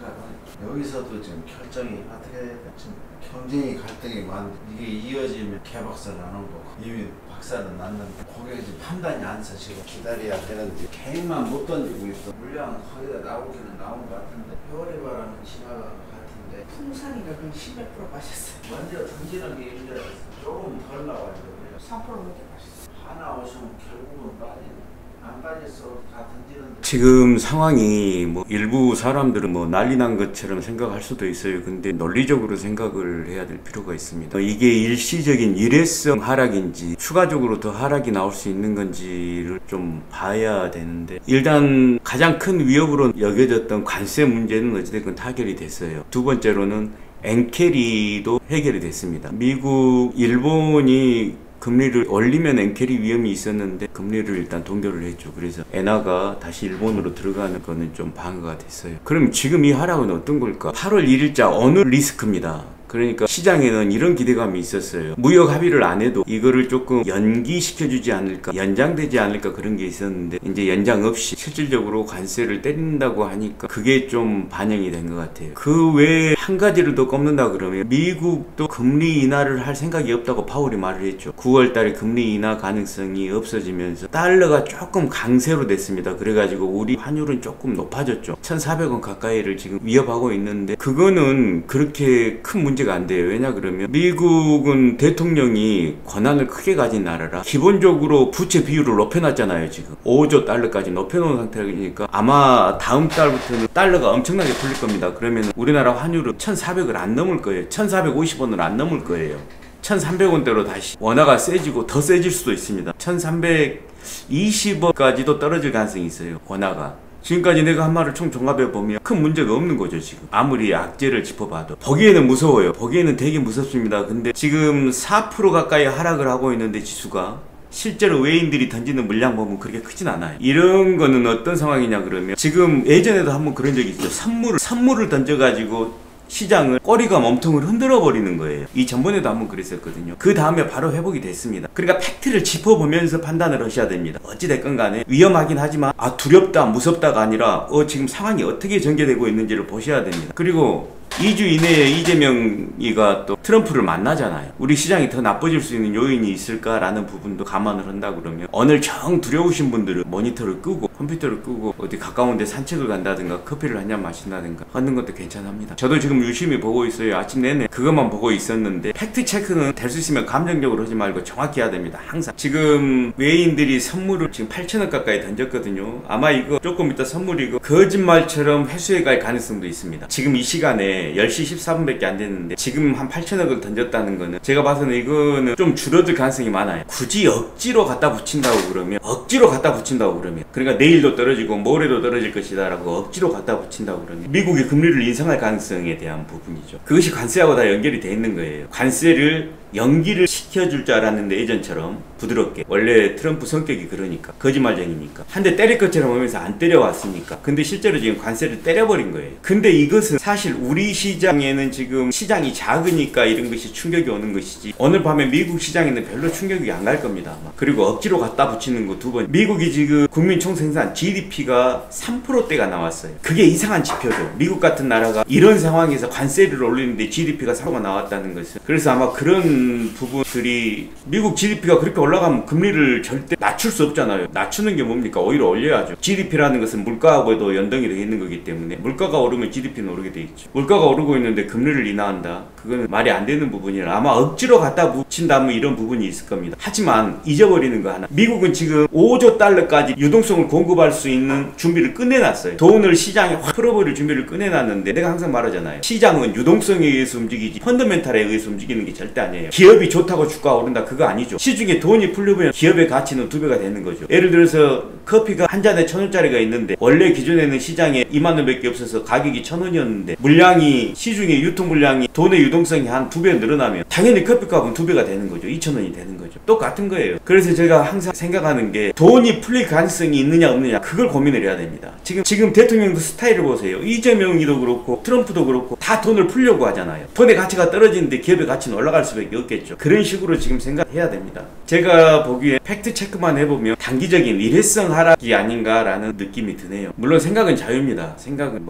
생각은 여기서도 지금 결정이 어떻게 해야 돼? 지금 경쟁이 갈등이 이게 이어지면 개박살 나는 거고 이미 박살은 났는데 고객이 지금 판단이 안 서. 지금 기다려야 되는데 개인만 못 던지고 있어. 물량은 거기다 나오기는 나온 것 같은데 회오리 바람은 지나간 것 같은데 풍산이가 그럼 10몇 % 빠졌어요. 먼저 던지는 게 힘들어서 조금 덜 나와요. 3% 넘게 빠졌어요. 하나 오시면 결국은 빠지네. 안 빠졌어. 다 던지는데. 지금 상황이 뭐 일부 사람들은 뭐 난리 난 것처럼 생각할 수도 있어요. 근데 논리적으로 생각을 해야 될 필요가 있습니다. 이게 일시적인 일회성 하락인지 추가적으로 더 하락이 나올 수 있는 건지를 좀 봐야 되는데, 일단 가장 큰 위협으로 여겨졌던 관세 문제는 어찌됐건 타결이 됐어요. 두 번째로는 엔캐리도 해결이 됐습니다. 미국, 일본이 금리를 올리면 엔캐리 위험이 있었는데 금리를 일단 동결을 했죠. 그래서 엔화가 다시 일본으로 들어가는 거는 좀 방어가 됐어요. 그럼 지금 이 하락은 어떤 걸까? 8월 1일자 어느 리스크입니다. 그러니까 시장에는 이런 기대감이 있었어요. 무역 합의를 안 해도 이거를 조금 연기시켜주지 않을까, 연장되지 않을까, 그런 게 있었는데 이제 연장 없이 실질적으로 관세를 때린다고 하니까 그게 좀 반영이 된 것 같아요. 그 외에 한 가지를 더 꼽는다 그러면 미국도 금리 인하를 할 생각이 없다고 파월이 말을 했죠. 9월 달에 금리 인하 가능성이 없어지면서 달러가 조금 강세로 됐습니다. 그래가지고 우리 환율은 조금 높아졌죠. 1,400원 가까이를 지금 위협하고 있는데 그거는 그렇게 큰 문제가 안 돼요. 왜냐 그러면 미국은 대통령이 권한을 크게 가진 나라라 기본적으로 부채 비율을 높여놨잖아요. 지금 5조 달러까지 높여놓은 상태니까 아마 다음 달부터는 달러가 엄청나게 풀릴 겁니다. 그러면 우리나라 환율은 1,400을 안 넘을 거예요. 1,450원을 안 넘을 거예요. 1,300원대로 다시 원화가 세지고 더 세질 수도 있습니다. 1,320원까지도 떨어질 가능성이 있어요. 원화가. 지금까지 내가 한 말을 총 종합해보면 큰 문제가 없는 거죠. 지금 아무리 악재를 짚어봐도 보기에는 무서워요. 보기에는 되게 무섭습니다. 근데 지금 4% 가까이 하락을 하고 있는데 지수가 실제로 외인들이 던지는 물량 보면 그렇게 크진 않아요. 이런 거는 어떤 상황이냐 그러면 지금 예전에도 한번 그런 적이 있죠. 선물을 던져가지고 시장을 꼬리가 몸통을 흔들어 버리는 거예요. 이 전번에도 한번 그랬었거든요. 그 다음에 바로 회복이 됐습니다. 그러니까 팩트를 짚어보면서 판단을 하셔야 됩니다. 어찌됐건 간에 위험하긴 하지만 두렵다 무섭다가 아니라 지금 상황이 어떻게 전개되고 있는지를 보셔야 됩니다. 그리고 2주 이내에 이재명이가 또 트럼프를 만나잖아요. 우리 시장이 더 나빠질 수 있는 요인이 있을까라는 부분도 감안을 한다 그러면 오늘 정 두려우신 분들은 모니터를 끄고 컴퓨터를 끄고 어디 가까운 데 산책을 간다든가 커피를 한 잔 마신다든가 하는 것도 괜찮합니다. 저도 지금 유심히 보고 있어요. 아침 내내 그것만 보고 있었는데 팩트 체크는 될 수 있으면 감정적으로 하지 말고 정확히 해야 됩니다. 항상. 지금 외인들이 선물을 지금 8,000원 가까이 던졌거든요. 아마 이거 조금 이따 선물이고 거짓말처럼 회수해 갈 가능성도 있습니다. 지금 이 시간에 10시 14분밖에 안 됐는데 지금 한 8,000원을 던졌다는 거는 제가 봐서는 이거는 좀 줄어들 가능성이 많아요. 굳이 억지로 갖다 붙인다고 그러면 그러니까 내일도 떨어지고 모레도 떨어질 것이다 라고 억지로 갖다 붙인다고 그러면 미국이 금리를 인상할 가능성에 대한 부분이죠. 그것이 관세하고 다 연결이 돼 있는 거예요. 관세를 연기를 시켜줄 줄 알았는데 예전처럼 부드럽게, 원래 트럼프 성격이 그러니까 거짓말쟁이니까 한 대 때릴 것처럼 하면서 안 때려왔으니까. 근데 실제로 지금 관세를 때려버린 거예요. 근데 이것은 사실 우리 시장에는 지금 시장이 작으니까 이런 것이 충격이 오는 것이지 오늘 밤에 미국 시장에는 별로 충격이 안 갈 겁니다 아마. 그리고 억지로 갖다 붙이는 거 두 번. 미국이 지금 국민 총생산 GDP가 3%대가 나왔어요. 그게 이상한 지표죠. 미국 같은 나라가 이런 상황에서 관세를 올리는데 GDP가 3%가 나왔다는 것은. 그래서 아마 그런 부분들이, 미국 GDP가 그렇게 올라가면 금리를 절대 낮출 수 없잖아요. 낮추는 게 뭡니까? 오히려 올려야죠. GDP라는 것은 물가하고도 연동이 되어 있는 거기 때문에 물가가 오르면 GDP는 오르게 돼 있죠. 물가가 오르고 있는데 금리를 인하한다? 그거는 말이 안 되는 부분이라 아마 억지로 갖다 붙인다면 이런 부분이 있을 겁니다. 하지만 잊어버리는 거 하나. 미국은 지금 5조 달러까지 유동성을 공급할 수 있는 준비를 끝내놨어요. 돈을 시장에 확 풀어버릴 준비를 끝내놨는데, 내가 항상 말하잖아요. 시장은 유동성에 의해서 움직이지 펀더멘탈에 의해서 움직이는 게 절대 아니에요. 기업이 좋다고 주가가 오른다 그거 아니죠. 시중에 돈이 풀리면 기업의 가치는 2배가 되는 거죠. 예를 들어서 커피가 한 잔에 1,000원짜리가 있는데 원래 기존에는 시장에 2만 원밖에 없어서 가격이 1,000원이었는데 물량이, 시중에 유통 물량이, 돈의 유동성이 한 2배 늘어나면 당연히 커피값은 2배가 되는 거죠. 2,000원이 되는 거죠. 똑같은 거예요. 그래서 제가 항상 생각하는 게 돈이 풀릴 가능성이 있느냐 없느냐 그걸 고민을 해야 됩니다. 지금 대통령도 스타일을 보세요. 이재명이도 그렇고 트럼프도 그렇고 다 돈을 풀려고 하잖아요. 돈의 가치가 떨어지는데 기업의 가치는 올라갈 수밖에 없겠죠. 그런 식으로 지금 생각해야 됩니다. 제가 보기에 팩트 체크만 해보면 단기적인 일회성 하락이 아닌가라는 느낌이 드네요. 물론 생각은 자유입니다. 생각은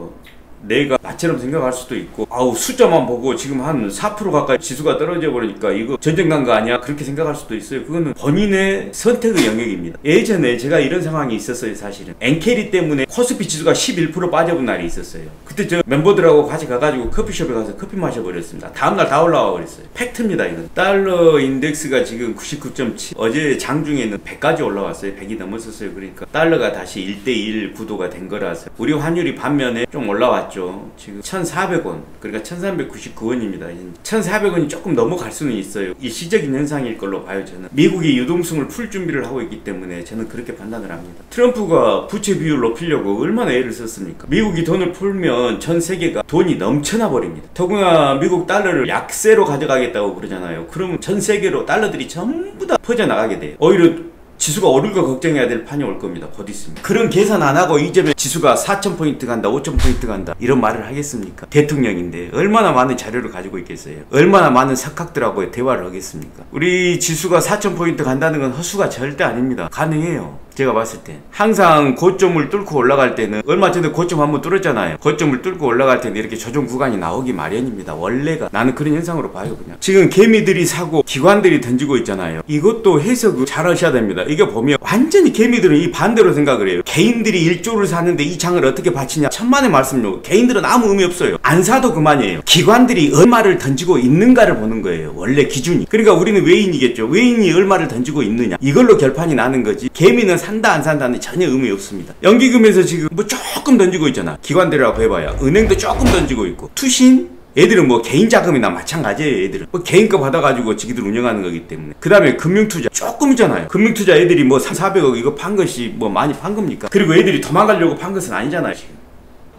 내가 나처럼 생각할 수도 있고, 숫자만 보고 지금 한 4% 가까이 지수가 떨어져 버리니까 이거 전쟁 난 거 아니야? 그렇게 생각할 수도 있어요. 그거는 본인의 선택의 영역입니다. 예전에 제가 이런 상황이 있었어요. 사실은 엔캐리 때문에 코스피 지수가 11% 빠져본 날이 있었어요. 그때 저 멤버들하고 같이 가가지고 커피숍에 가서 커피 마셔버렸습니다. 다음날 다 올라와 버렸어요. 팩트입니다. 이건 달러 인덱스가 지금 99.7, 어제 장중에는 100까지 올라왔어요. 100이 넘었었어요. 그러니까 달러가 다시 1대1 구도가 된 거라서 우리 환율이 반면에 좀 올라왔죠. 지금 1,400원, 그러니까 1,399원입니다. 1,400원이 조금 넘어갈 수는 있어요. 일시적인 현상일 걸로 봐요. 저는 미국이 유동성을 풀 준비를 하고 있기 때문에 저는 그렇게 판단을 합니다. 트럼프가 부채 비율을 높이려고 얼마나 애를 썼습니까? 미국이 돈을 풀면 전 세계가 돈이 넘쳐나 버립니다. 더구나 미국 달러를 약세로 가져가겠다고 그러잖아요. 그러면 전 세계로 달러들이 전부 다 퍼져나가게 돼요. 오히려 지수가 오를 거 걱정해야 될 판이 올 겁니다. 곧 있습니다. 그런 계산 안 하고 이제면 지수가 4,000포인트 간다, 5,000포인트 간다 이런 말을 하겠습니까? 대통령인데 얼마나 많은 자료를 가지고 있겠어요? 얼마나 많은 석학들하고 대화를 하겠습니까? 우리 지수가 4,000포인트 간다는 건 허수가 절대 아닙니다. 가능해요. 제가 봤을 때 항상 고점을 뚫고 올라갈 때는, 얼마 전에 고점 한번 뚫었잖아요. 고점을 뚫고 올라갈 때는 이렇게 조정 구간이 나오기 마련입니다. 원래가. 나는 그런 현상으로 봐요. 그냥 지금 개미들이 사고 기관들이 던지고 있잖아요. 이것도 해석을 잘 하셔야 됩니다. 이게 보면 완전히 개미들은 이 반대로 생각을 해요. 개인들이 1조를 사는데 이 장을 어떻게 바치냐, 천만의 말씀요. 개인들은 아무 의미 없어요. 안 사도 그만이에요. 기관들이 얼마를 던지고 있는가를 보는 거예요. 원래 기준이. 그러니까 우리는 외인이겠죠. 외인이 얼마를 던지고 있느냐, 이걸로 결판이 나는 거지. 개미는 산다 안 산다는 전혀 의미 없습니다. 연기금에서 지금 조금 던지고 있잖아. 기관들이라고 해봐야. 은행도 조금 던지고 있고, 투신 애들은 개인 자금이나 마찬가지예요. 애들은 개인거 받아가지고 지기들 운영하는 거기 때문에. 그 다음에 금융투자 조금이잖아요. 금융투자 애들이 300~400억 이거 판 것이 많이 판 겁니까? 그리고 애들이 도망가려고 판 것은 아니잖아요. 지금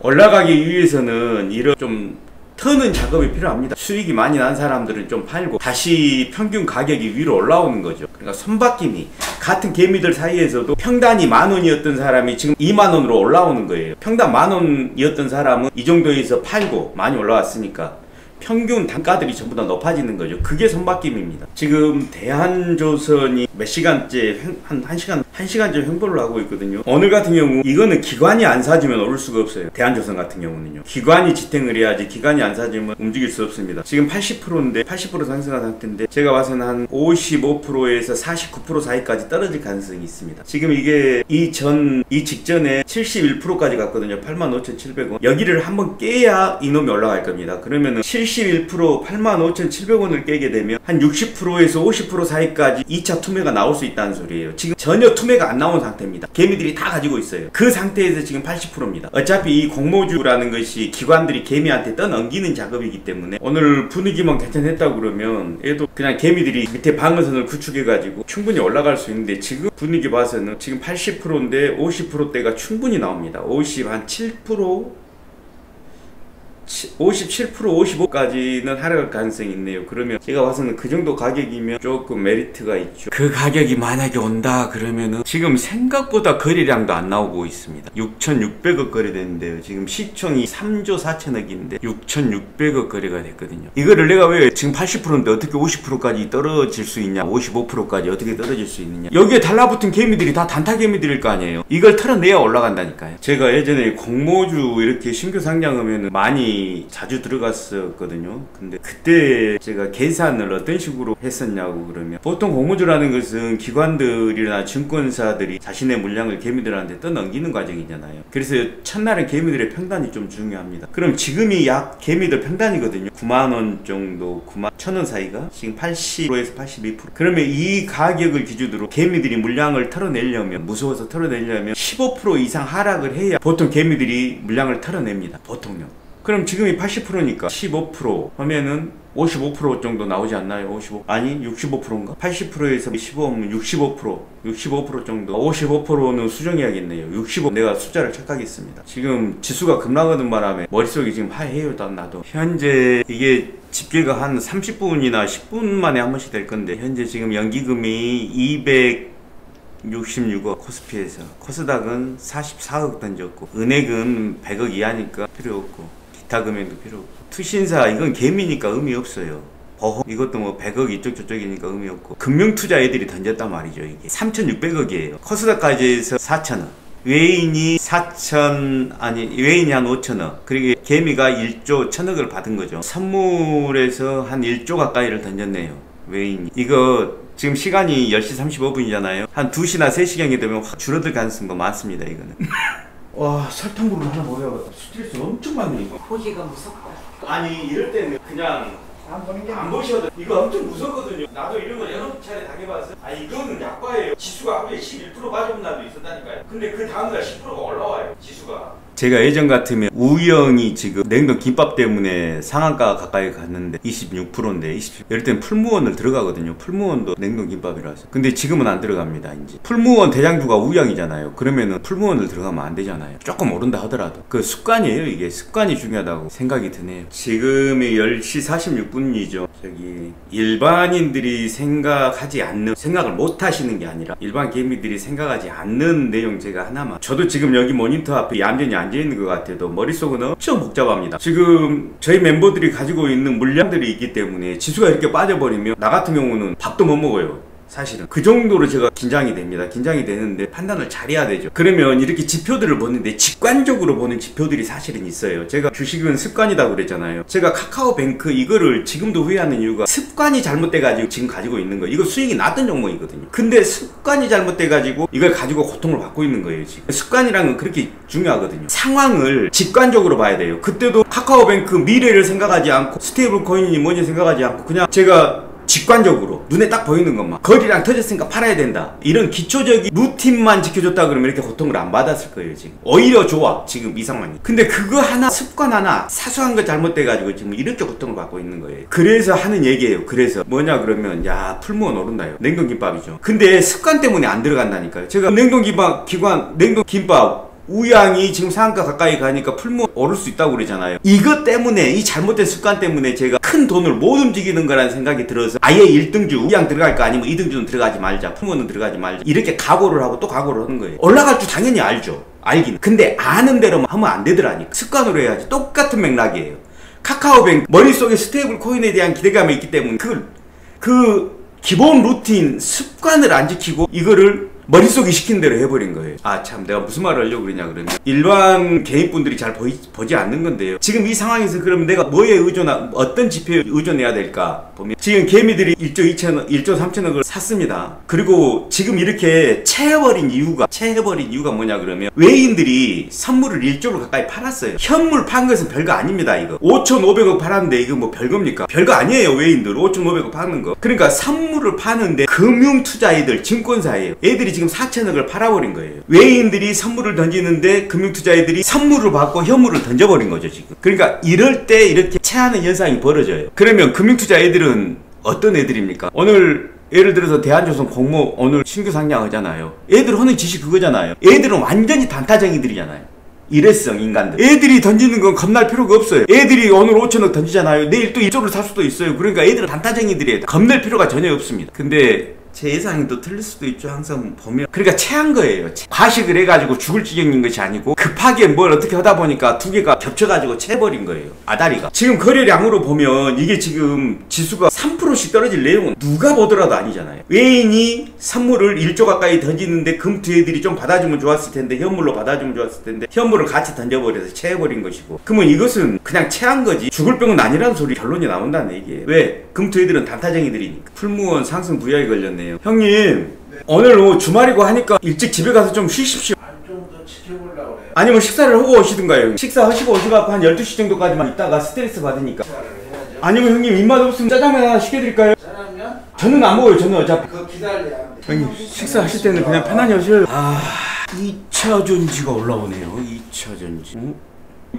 올라가기 위해서는 이런 좀 터는 작업이 필요합니다. 수익이 많이 난 사람들은 좀 팔고 다시 평균 가격이 위로 올라오는 거죠. 그러니까 손바뀜이, 같은 개미들 사이에서도 평단이 10,000원이었던 사람이 지금 20,000원으로 올라오는 거예요. 평단 10,000원이었던 사람은 이 정도에서 팔고 많이 올라왔으니까 평균 단가들이 전부 다 높아지는 거죠. 그게 손바뀜입니다. 지금 대한조선이 몇 시간째 한 시간째 횡보를 하고 있거든요. 오늘 같은 경우 이거는 기관이 안 사주면 오를 수가 없어요. 대한조선 같은 경우는요. 기관이 지탱을 해야지 기관이 안 사주면 움직일 수 없습니다. 지금 80%인데 80% 상승한 상태인데 제가 봐서는 한 55%에서 49% 사이까지 떨어질 가능성이 있습니다. 지금 이게 이 직전에 71%까지 갔거든요. 85,700원. 여기를 한번 깨야 이놈이 올라갈 겁니다. 그러면은 71% 85,700원을 깨게 되면 한 60%에서 50% 사이까지 2차 투매가 나올 수 있다는 소리예요. 지금 전혀 투매가 안 나온 상태입니다. 개미들이 다 가지고 있어요. 그 상태에서 지금 80%입니다. 어차피 이 공모주라는 것이 기관들이 개미한테 떠넘기는 작업이기 때문에 오늘 분위기만 괜찮았다고 그러면 얘도 그냥 개미들이 밑에 방어선을 구축해가지고 충분히 올라갈 수 있는데 지금 분위기 봐서는 지금 80%인데 50%대가 충분히 나옵니다. 57%, 55까지는 하락할 가능성이 있네요. 그러면 제가 봐서는 그 정도 가격이면 조금 메리트가 있죠. 그 가격이 만약에 온다 그러면은 지금 생각보다 거래량도 안 나오고 있습니다. 6,600억 거래됐는데요. 지금 시총이 3조 4천억인데 6,600억 거래가 됐거든요. 이거를 내가 왜 지금 80%인데 어떻게 50%까지 떨어질 수 있냐, 55%까지 어떻게 떨어질 수 있느냐. 여기에 달라붙은 개미들이 다 단타 개미들일 거 아니에요. 이걸 털어내야 올라간다니까요. 제가 예전에 공모주 이렇게 신규 상장하면 많이 자주 들어갔었거든요. 근데 그때 제가 계산을 어떤 식으로 했었냐고 그러면 보통 공모주라는 것은 기관들이나 증권사들이 자신의 물량을 개미들한테 떠넘기는 과정이잖아요. 그래서 첫날은 개미들의 평단이 좀 중요합니다. 그럼 지금이 약 개미들 평단이거든요. 9만원 정도, 91,000원 사이가 지금 80%에서 82%. 그러면 이 가격을 기준으로 개미들이 물량을 털어내려면, 무서워서 털어내려면 15% 이상 하락을 해야 보통 개미들이 물량을 털어냅니다. 보통요. 그럼 지금이 80%니까 15% 하면은 55% 정도 나오지 않나요? 55? 아니 65%인가? 80%에서 15면 65% 정도. 55%는 수정해야겠네요. 65 내가 숫자를 착각했습니다. 지금 지수가 급락하는 바람에 머릿속이 지금 하얘요. 나도 현재 이게 집계가 한 30분이나 10분 만에 한 번씩 될 건데 현재 지금 연기금이 266억 코스피에서, 코스닥은 44억 던졌고 은행은 100억 이하니까 필요 없고 기타 금액도 필요 없고 투신사 이건 개미니까 의미 없어요. 보험 이것도 뭐 100억 이쪽 저쪽이니까 의미 없고 금융투자 애들이 던졌단 말이죠. 이게 3,600억이에요. 코스닥까지 해서 4,000억, 외인이 외인이 한 5,000억, 그리고 개미가 1조 1,000억을 받은 거죠. 선물에서 한 1조 가까이를 던졌네요. 외인이. 이거 지금 시간이 10시 35분이잖아요. 한 2시나 3시경이 되면 확 줄어들 가능성도 많습니다. 이거는. 와, 설탕물을 하나 먹어야겠다. 스트레스 엄청 받네 이거. 보기가 무섭다. 아니 이럴 때는 그냥 안 보는 게 안 보셔도 이거 엄청 무섭거든요. 나도 이런 거 여러 차례 당해봤어. 아 이거는 약과예요. 지수가 하루에 11% 빠져본 날도 있었다니까요. 근데 그 다음날 10%가 올라와요. 지수가. 제가 예전 같으면 우영이 지금 냉동 김밥 때문에 상한가 가까이 갔는데 26%인데 이럴 땐 풀무원을 들어가거든요. 풀무원도 냉동 김밥이라서. 근데 지금은 안 들어갑니다. 이제 풀무원 대장주가 우영이잖아요. 그러면은 풀무원을 들어가면 안 되잖아요. 조금 오른다 하더라도 그 습관이에요. 이게 습관이 중요하다고 생각이 드네요. 지금이 10시 46분이죠. 저기 일반인들이 생각을 못 하시는 게 아니라 일반 개미들이 생각하지 않는 내용 제가 하나만. 저도 지금 여기 모니터 앞에 얌전히 앉아있는 것 같아도 머릿속은 엄청 복잡합니다. 지금 저희 멤버들이 가지고 있는 물량들이 있기 때문에 지수가 이렇게 빠져버리면 나 같은 경우는 밥도 못 먹어요. 사실은 그 정도로 제가 긴장이 됩니다. 긴장이 되는데 판단을 잘해야 되죠. 그러면 이렇게 지표들을 보는데 직관적으로 보는 지표들이 사실은 있어요. 제가 주식은 습관이다 그랬잖아요. 제가 카카오뱅크 이거를 지금도 후회하는 이유가 습관이 잘못돼가지고 지금 가지고 있는 거예요. 이거 수익이 났던 종목이거든요. 근데 습관이 잘못돼가지고 이걸 가지고 고통을 받고 있는 거예요. 지금 습관이라는 건 그렇게 중요하거든요. 상황을 직관적으로 봐야 돼요. 그때도 카카오뱅크 미래를 생각하지 않고 스테이블 코인이 뭔지 생각하지 않고 그냥 제가 직관적으로 눈에 딱 보이는 것만 거리랑 터졌으니까 팔아야 된다 이런 기초적인 루틴만 지켜줬다 그러면 이렇게 고통을 안 받았을 거예요. 지금 오히려 좋아 지금 이 상황이. 근데 그거 하나 습관 하나 사소한 거 잘못돼가지고 지금 이렇게 고통을 받고 있는 거예요. 그래서 하는 얘기예요. 그래서 뭐냐 그러면 야 풀무원 오른다요. 냉동김밥이죠. 근데 습관 때문에 안 들어간다니까요. 제가 냉동김밥 우양이 지금 상한가 가까이 가니까 풀무 오를 수 있다고 그러잖아요. 이것 때문에 이 잘못된 습관 때문에 제가 큰 돈을 못 움직이는 거라는 생각이 들어서 아예 1등주 우양 들어갈까 아니면 2등주는 들어가지 말자 풀무는 들어가지 말자 이렇게 각오를 하고 또 각오를 하는 거예요. 올라갈 줄 당연히 알죠. 알긴. 근데 아는 대로만 하면 안 되더라니까. 습관으로 해야지. 똑같은 맥락이에요. 카카오뱅 머릿속에 스테이블 코인에 대한 기대감이 있기 때문에 그 기본 루틴 습관을 안 지키고 이거를 머릿속에 시킨 대로 해버린 거예요. 아 참 내가 무슨 말을 하려고 그러냐 그러면 일반 개인분들이 잘 보지 않는 건데요. 지금 이 상황에서 그러면 내가 뭐에 어떤 지표에 의존해야 될까 보면 지금 개미들이 1조 3천억을 샀습니다. 그리고 지금 이렇게 채해버린 이유가 뭐냐 그러면 외인들이 선물을 1조를 가까이 팔았어요. 현물 판 것은 별거 아닙니다. 이거 5,500억 팔았는데 이거 뭐 별겁니까? 별거 아니에요. 외인들 5,500억 파는 거. 그러니까 선물을 파는데 금융투자애들 증권사예요. 애들이 지금 4천억을 팔아버린 거예요. 외인들이 선물을 던지는데 금융투자애들이 선물을 받고 현물을 던져버린 거죠 지금. 그러니까 이럴 때 이렇게 체하는 현상이 벌어져요. 그러면 금융투자애들은 어떤 애들입니까? 오늘 예를 들어서 대한조선 공모 오늘 신규 상장하잖아요. 애들 하는 짓이 그거잖아요. 애들은 완전히 단타쟁이들이잖아요. 일회성 인간들. 애들이 던지는 건 겁날 필요가 없어요. 애들이 오늘 5천억 던지잖아요. 내일 또 1조를 살 수도 있어요. 그러니까 애들은 단타쟁이들이에요. 겁낼 필요가 전혀 없습니다. 근데 제 예상이 또 틀릴 수도 있죠. 항상 보면. 그러니까 체한 거예요. 과식을 해가지고 죽을 지경인 것이 아니고 급하게 뭘 어떻게 하다 보니까 두 개가 겹쳐가지고 채버린 거예요. 아다리가. 지금 거래량으로 보면 이게 지금 지수가 3%씩 떨어질 내용은 누가 보더라도 아니잖아요. 외인이 선물을 1조 가까이 던지는데 금투애들이 좀 받아주면 좋았을 텐데 현물로 받아주면 좋았을 텐데 현물을 같이 던져버려서 채해버린 것이고 그러면 이것은 그냥 체한 거지 죽을 병은 아니라는 소리 결론이 나온다는 얘기예요. 왜? 금투애들은 단타쟁이들이니까. 풀무원 상승 부양이 걸렸네. 형님 네. 오늘 주말이고 하니까 일찍 집에 가서 좀 쉬십시오. 좀 더 지켜보려고 그래요. 아니면 식사를 하고 오시든가요. 식사하시고 오셔갖고 한 12시 정도까지만 있다가 스트레스 받으니까. 식사를 해야죠. 아니면 형님 입맛 없으면 짜장면 하나 시켜드릴까요? 짜장면? 저는 안 먹어요. 저는 어차피. 그거 기다려야 돼. 형님 식사하실 때는 그냥 편안히 하셔요. 2차 전지가 올라오네요. 2차 전지.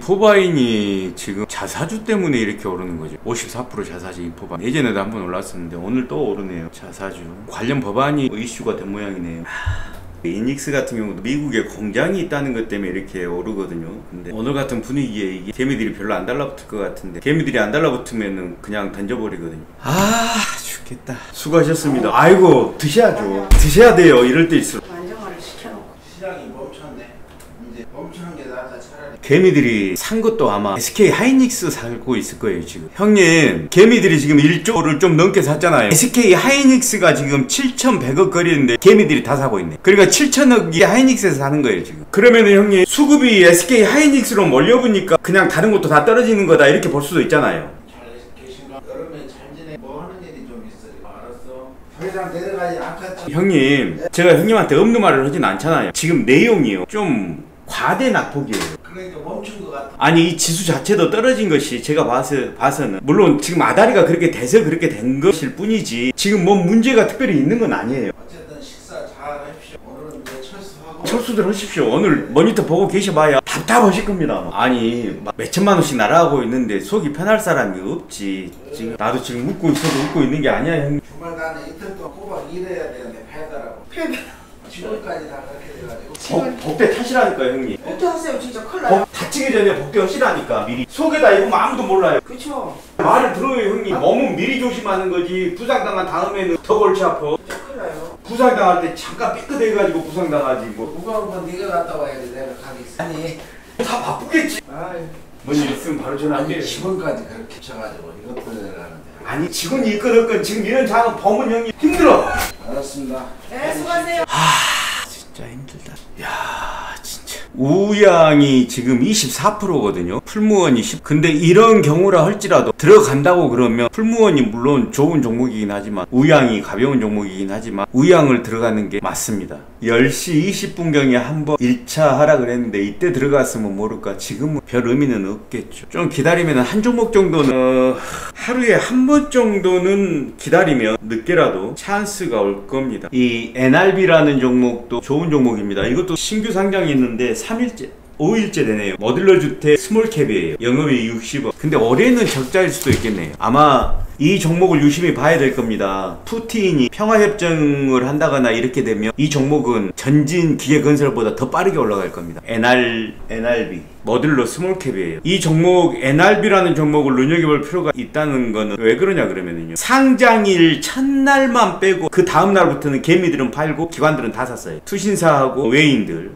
포바인이 지금 자사주 때문에 이렇게 오르는 거죠. 54% 자사주인 포바인. 예전에도 한번 올랐었는데 오늘 또 오르네요. 자사주. 관련 법안이 이슈가 된 모양이네요. 이닉스 같은 경우도 미국에 공장이 있다는 것 때문에 이렇게 오르거든요. 근데 오늘 같은 분위기에 이게 개미들이 별로 안 달라붙을 것 같은데 개미들이 안 달라붙으면은 그냥 던져버리거든요. 죽겠다. 수고하셨습니다. 아이고 드셔야죠. 드셔야 돼요. 이럴 때일수록. 안정화를 시켜놓고. 시장이 멈췄네. 이제 멈추는 게 낫다 차라리. 개미들이 산 것도 아마 SK 하이닉스 사고 있을 거예요 지금. 형님 개미들이 지금 1조를 좀 넘게 샀잖아요. SK 하이닉스가 지금 7,100억 거리는데 개미들이 다 사고 있네. 그러니까 7천억이 하이닉스에서 사는 거예요 지금. 그러면은 형님 수급이 SK 하이닉스로 몰려보니까 그냥 다른 것도 다 떨어지는 거다 이렇게 볼 수도 있잖아요. 잘 계신가? 여름에 잘 지내. 뭐 하는 일이 좀 있어요. 알았어. 더 이상 내려가지 않겠지. 형님 제가 형님한테 없는 말을 하진 않잖아요. 지금 내용이요 좀 과대 낙폭이에요. 그러니까 멈춘 것 같아. 아니 이 지수 자체도 떨어진 것이 제가 봐서는 물론 지금 아다리가 그렇게 돼서 그렇게 된 것일 뿐이지 지금 뭐 문제가 특별히 있는 건 아니에요. 어쨌든 식사 잘 하십시오. 오늘은 이제 철수하고. 철수들 하십시오. 오늘 모니터 보고 계셔봐야 답답하실 겁니다. 아니 막 몇천만 원씩 날아가고 있는데 속이 편할 사람이 없지. 지금 나도 지금 웃고 있어도 웃고 있는 게 아니야 형. 주말간에 이틀 동안 꼬박 일해야 되는데 패더라고. 지금까지 다 그렇게 돼가지고. 복대 타시라니까요 형님. 어떻게 하세요? 진짜 큰일 나요. 다치기 전에 복대 하시라니까 미리. 속에다 입으면 아무도 몰라요. 그쵸? 말을 들어요 형님. 몸은 미리 조심하는 거지. 부상당한 다음에는 더 골치 아파. 진짜 큰일 나요. 부상당할 때 잠깐 삐끗해가지고 부상당하지 뭐. 누가 한번 네가 갔다 와야지 내가 가겠어. 아니. 다 바쁘겠지. 뭔 일 있으면 바로 전화할게. 직원까지 그렇게 쳐가지고 이것도 내라는데. 아니 직원이 있건 지금 이런 작은 범은 형이 힘들어. 알았습니다. 네, 수고하세요. 진짜 힘들다. 야 진짜. 우양이 지금 24%거든요. 풀무원이 10. 근데 이런 경우라 할지라도 들어간다고 그러면 풀무원이 물론 좋은 종목이긴 하지만 우양이 가벼운 종목이긴 하지만 우양을 들어가는 게 맞습니다. 10시 20분경에 한번 1차 하락을 했는데 이때 들어갔으면 모를까. 지금은 별 의미는 없겠죠. 좀 기다리면 한 종목 정도는 하루에 한 번 정도는 기다리면 늦게라도 찬스가 올 겁니다. 이 NRB라는 종목도 좋은 종목입니다. 이것도 신규 상장이 있는데 3일째 5일째 되네요. 머들러 주택 스몰캡이에요. 영업이 60억. 근데 올해는 적자일 수도 있겠네요. 아마 이 종목을 유심히 봐야 될 겁니다. 푸틴이 평화협정을 한다거나 이렇게 되면 이 종목은 전진 기계건설보다 더 빠르게 올라갈 겁니다. NRB 머들러 스몰캡이에요. 이 종목 NRB라는 종목을 눈여겨볼 필요가 있다는 거는 왜 그러냐 그러면요, 상장일 첫날만 빼고 그 다음날부터는 개미들은 팔고 기관들은 다 샀어요. 투신사하고 외인들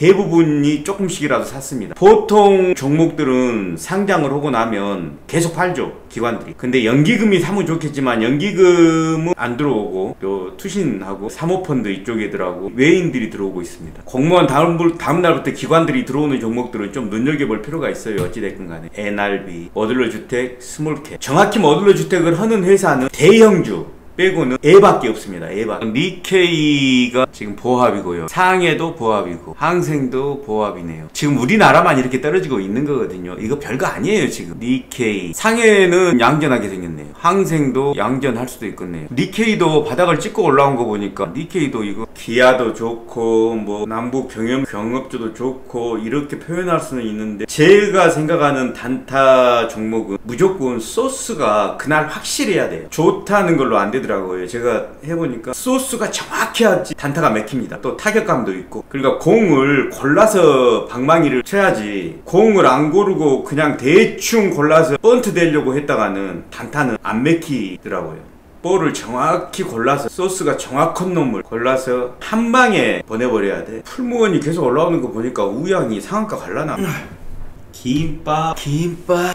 대부분이 조금씩이라도 샀습니다. 보통 종목들은 상장을 하고 나면 계속 팔죠, 기관들이. 근데 연기금이 사면 좋겠지만 연기금은 안 들어오고 또 투신하고 사모펀드 이쪽에들하고 외인들이 들어오고 있습니다. 공무원 다음 날부터 기관들이 들어오는 종목들은 좀 눈여겨볼 필요가 있어요. 어찌됐건 간에 NRB, 머들러 주택, 스몰캡. 정확히 머들러 주택을 하는 회사는 대형주 빼고는 A밖에 없습니다. A밖에. 니케이가 지금 보합이고요. 상해도 보합이고 항생도 보합이네요. 지금 우리나라만 이렇게 떨어지고 있는 거거든요. 이거 별거 아니에요. 지금 니케이, 상해는 양전하게 생겼네요. 항생도 양전할 수도 있겠네요. 니케이도 바닥을 찍고 올라온 거 보니까 니케이도 이거 기아도 좋고 뭐 남북 경업주도 좋고 이렇게 표현할 수는 있는데, 제가 생각하는 단타 종목은 무조건 소스가 그날 확실해야 돼요. 좋다는 걸로 안 되더라고요. 제가 해보니까 소스가 정확해야지 단타가 맥힙니다. 또 타격감도 있고. 그러니까 공을 골라서 방망이를 쳐야지, 공을 안 고르고 그냥 대충 골라서 번트 되려고 했다가는 단타는 안 맥히더라고요. 볼을 정확히 골라서 소스가 정확한 놈을 골라서 한 방에 보내버려야 돼. 풀무원이 계속 올라오는 거 보니까 우양이 상한가 갈라나? 김밥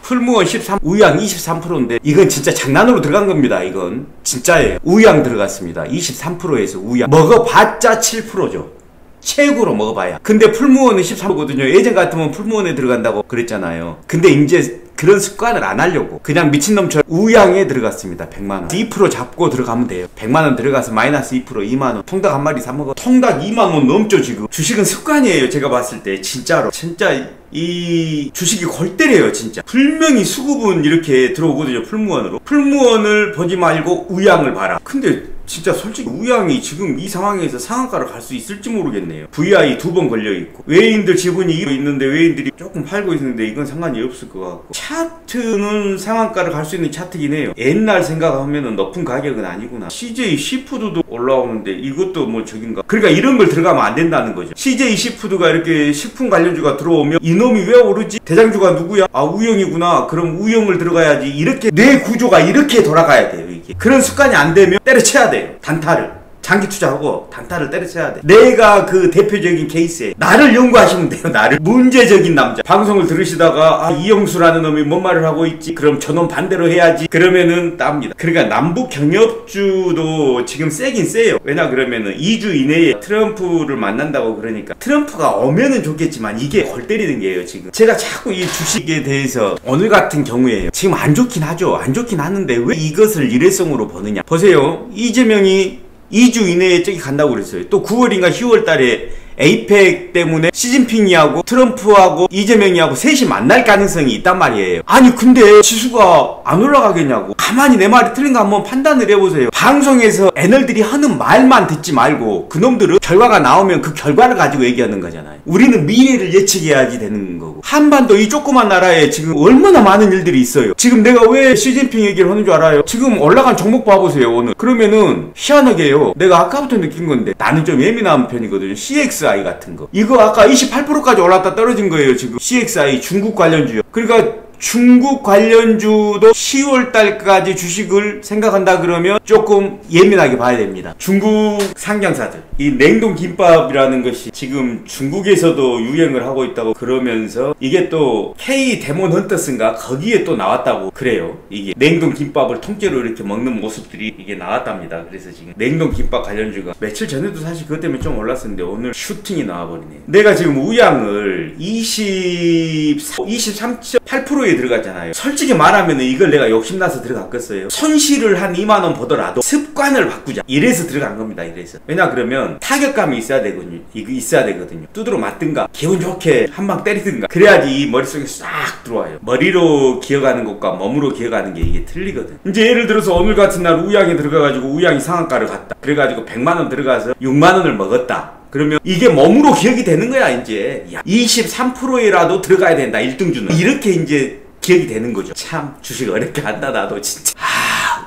풀무원 13, 우양 23%인데 이건 진짜 장난으로 들어간 겁니다. 이건 진짜예요. 우양 들어갔습니다. 23%에서 우양 먹어봤자 7%죠. 최고로 먹어봐야. 근데 풀무원은 13%거든요. 예전 같으면 풀무원에 들어간다고 그랬잖아요. 근데 이제 그런 습관을 안 하려고 그냥 미친놈처럼 우양에 들어갔습니다. 100만원 2% 잡고 들어가면 돼요. 100만원 들어가서 마이너스 2% 2만원 통닭 한 마리 사먹어. 통닭 2만원 넘죠 지금. 주식은 습관이에요. 제가 봤을 때 진짜로. 진짜 이 주식이 골 때려요 진짜. 분명히 수급은 이렇게 들어오거든요. 풀무원으로. 풀무원을 보지 말고 우양을 봐라. 근데 진짜 솔직히 우양이 지금 이 상황에서 상한가를 갈 수 있을지 모르겠네요. VI 2번 걸려있고 외인들 지분이 있는데 외인들이 조금 팔고 있는데 이건 상관이 없을 것 같고, 차트는 상한가를 갈 수 있는 차트긴 해요. 옛날 생각하면은 높은 가격은 아니구나. CJ 시푸드도 올라오는데 이것도 뭐 저긴가. 그러니까 이런 걸 들어가면 안 된다는 거죠. CJ 시푸드가 이렇게 식품 관련주가 들어오면 이놈이 왜 오르지? 대장주가 누구야? 아 우영이구나. 그럼 우영을 들어가야지. 이렇게 뇌 구조가 이렇게 돌아가야 돼요. 이게 그런 습관이 안 되면 때려쳐야 돼요. 단타를 장기 투자하고 단타를 때려쳐야 돼. 내가 그 대표적인 케이스에 나를 연구하시면 돼요. 나를. 문제적인 남자. 방송을 들으시다가 아 이영수라는 놈이 뭔 말을 하고 있지? 그럼 저놈 반대로 해야지. 그러면은 땁니다. 그러니까 남북 경협주도 지금 세긴 세요. 왜냐 그러면은 2주 이내에 트럼프를 만난다고. 그러니까 트럼프가 오면은 좋겠지만 이게 골 때리는 게예요 지금. 제가 자꾸 이 주식에 대해서 오늘 같은 경우에요. 지금 안 좋긴 하죠. 안 좋긴 하는데 왜 이것을 일회성으로 보느냐. 보세요. 이재명이 2주 이내에 저기 간다고 그랬어요. 또 9월인가 10월 달에 에이펙 때문에 시진핑이하고 트럼프하고 이재명이하고 셋이 만날 가능성이 있단 말이에요. 아니 근데 지수가 안 올라가겠냐고. 가만히 내 말이 틀린 거 한번 판단을 해보세요. 방송에서 애널들이 하는 말만 듣지 말고 그놈들은 결과가 나오면 그 결과를 가지고 얘기하는 거잖아요. 우리는 미래를 예측해야지 되는 거고. 한반도 이 조그만 나라에 지금 얼마나 많은 일들이 있어요. 지금 내가 왜 시진핑 얘기를 하는 줄 알아요? 지금 올라간 종목 봐보세요 오늘. 그러면은 희한하게요. 내가 아까부터 느낀 건데 나는 좀 예민한 편이거든요. CXI 같은 거. 이거 아까 28%까지 올랐다 떨어진 거예요 지금. CXI 중국 관련주요. 그러니까 중국 관련주도 10월 달까지 주식을 생각한다 그러면 조금 예민하게 봐야 됩니다. 중국 상장사들. 이 냉동 김밥이라는 것이 지금 중국에서도 유행을 하고 있다고 그러면서 이게 또 K 데몬 헌터스인가 거기에 또 나왔다고 그래요. 이게 냉동 김밥을 통째로 이렇게 먹는 모습들이 이게 나왔답니다. 그래서 지금 냉동 김밥 관련주가 며칠 전에도 사실 그것 때문에 좀 올랐었는데 오늘 슈팅이 나와버리네요. 내가 지금 우양을 23.8%에 들어갔잖아요. 솔직히 말하면 이걸 내가 욕심나서 들어갔겠어요. 손실을 한 2만원 보더라도 습관을 바꾸자. 이래서 들어간 겁니다. 이래서. 왜냐 그러면 타격감이 있어야 되거든요. 이거 있어야 되거든요. 두드러 맞든가 기분 좋게 한 방 때리든가 그래야지 이 머릿속에 싹 들어와요. 머리로 기억하는 것과 몸으로 기억하는 게 이게 틀리거든. 이제 예를 들어서 오늘 같은 날 우양에 들어가가지고 우양이 상한가를 갔다. 그래가지고 100만원 들어가서 6만원을 먹었다. 그러면 이게 몸으로 기억이 되는 거야 이제. 23%에라도 들어가야 된다 1등주는. 이렇게 이제 기억이 되는 거죠. 참 주식 어렵게 한다 나도 진짜.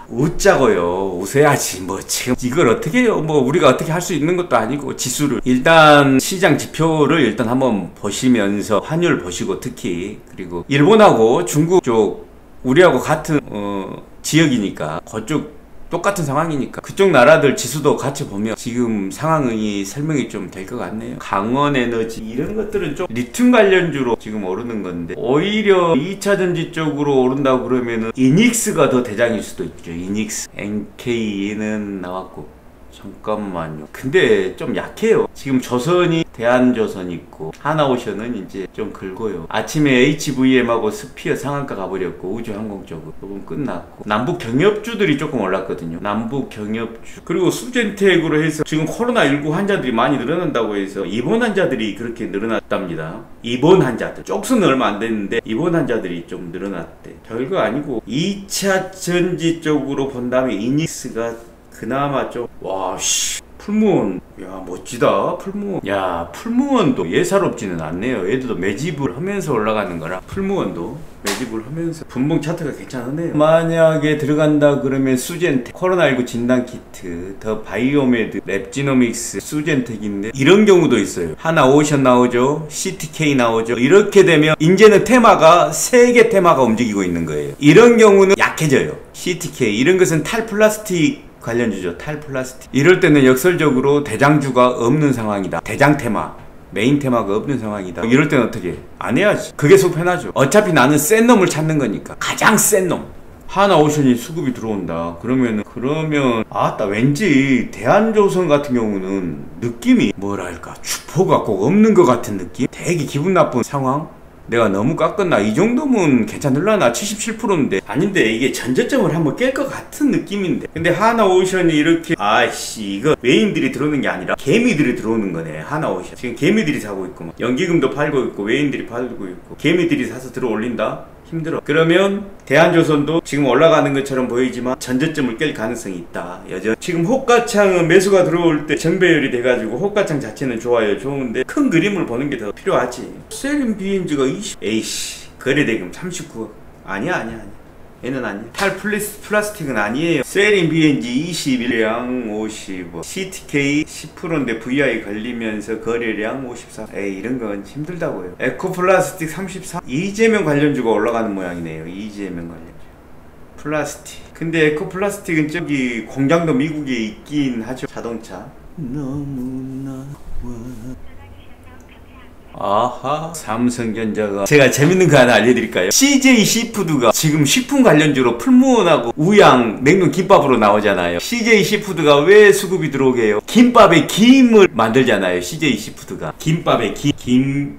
웃자고요. 웃어야지. 뭐 지금 이걸 어떻게 해요? 뭐 우리가 어떻게 할 수 있는 것도 아니고. 지수를 일단 시장 지표를 일단 한번 보시면서 환율 보시고 특히 그리고 일본하고 중국 쪽 우리하고 같은 지역이니까 그쪽 똑같은 상황이니까 그쪽 나라들 지수도 같이 보면 지금 상황이 설명이 좀 될 것 같네요. 강원에너지 이런 것들은 좀 리튬 관련주로 지금 오르는 건데 오히려 2차전지 쪽으로 오른다고 그러면은 이닉스가 더 대장일 수도 있죠. 이닉스 NK는 나왔고 잠깐만요. 근데 좀 약해요. 지금 조선이 대한조선 있고 하나오션은 이제 좀 긁어요. 아침에 HVM하고 스피어 상한가 가버렸고 우주항공 쪽으로 조금 끝났고 남북 경협주들이 조금 올랐거든요. 남북 경협주 그리고 수젠텍으로 해서 지금 코로나19 환자들이 많이 늘어난다고 해서 입원 환자들이 그렇게 늘어났답니다. 입원 환자들 쪽수는 얼마 안 됐는데 입원 환자들이 좀 늘어났대. 별거 아니고 2차 전지 쪽으로 본다면 이닉스가 그나마 좀 와씨 풀무원 야 멋지다. 풀무원 야 풀무원도 예사롭지는 않네요. 얘들도 매집을 하면서 올라가는 거라 풀무원도 매집을 하면서 분봉 차트가 괜찮으네요. 만약에 들어간다 그러면 수젠텍 코로나19 진단키트 더 바이오메드 랩지노믹스 수젠텍인데 이런 경우도 있어요. 하나오션 나오죠. CTK 나오죠. 이렇게 되면 이제는 테마가 3개 테마가 움직이고 있는 거예요. 이런 경우는 약해져요. CTK 이런 것은 탈플라스틱 관련주죠. 탈플라스틱 이럴 때는 역설적으로 대장주가 없는 상황이다. 대장 테마 메인 테마가 없는 상황이다. 이럴 때는 어떻게 안 해야지. 그게 속 편하죠. 어차피 나는 센 놈을 찾는 거니까 가장 센 놈. 하나오션이 수급이 들어온다 그러면 아따 왠지 대한조선 같은 경우는 느낌이 뭐랄까 주포가 꼭 없는 것 같은 느낌. 되게 기분 나쁜 상황. 내가 너무 깎았나? 이 정도면 괜찮을라나? 77%인데 아닌데 이게 전저점을 한번 깰 것 같은 느낌인데 근데 하나오션이 이렇게 아이씨 이거 외인들이 들어오는 게 아니라 개미들이 들어오는 거네. 하나오션 지금 개미들이 사고 있고 연기금도 팔고 있고 외인들이 팔고 있고 개미들이 사서 들어 올린다? 힘들어. 그러면 대한조선도 지금 올라가는 것처럼 보이지만 전저점을 깰 가능성이 있다. 여전 지금 호가창은 매수가 들어올 때 정배열이 돼가지고 호가창 자체는 좋아요. 좋은데 큰 그림을 보는 게 더 필요하지. 세린 BNG가 20 에이씨 거래대금 39억 아니야 얘는 아니야. 탈플라스틱은 아니에요. 세린 BNG 21량 50억 CTK 10%인데 VI 걸리면서 거래량 54. 에이 이런 건 힘들다고요. 에코플라스틱 34. 이재명 관련주가 올라가는 모양이네요. 이재명 관련주 플라스틱. 근데 에코플라스틱은 저기 공장도 미국에 있긴 하죠. 자동차 너무나 아하 삼성전자가 제가 재밌는 거 하나 알려드릴까요? CJ 시푸드가 지금 식품 관련주로 풀무원하고 우양 냉동 김밥으로 나오잖아요. CJ 시푸드가 왜 수급이 들어오게 해요? 김밥에 김을 만들잖아요. CJ 시푸드가 김밥에 김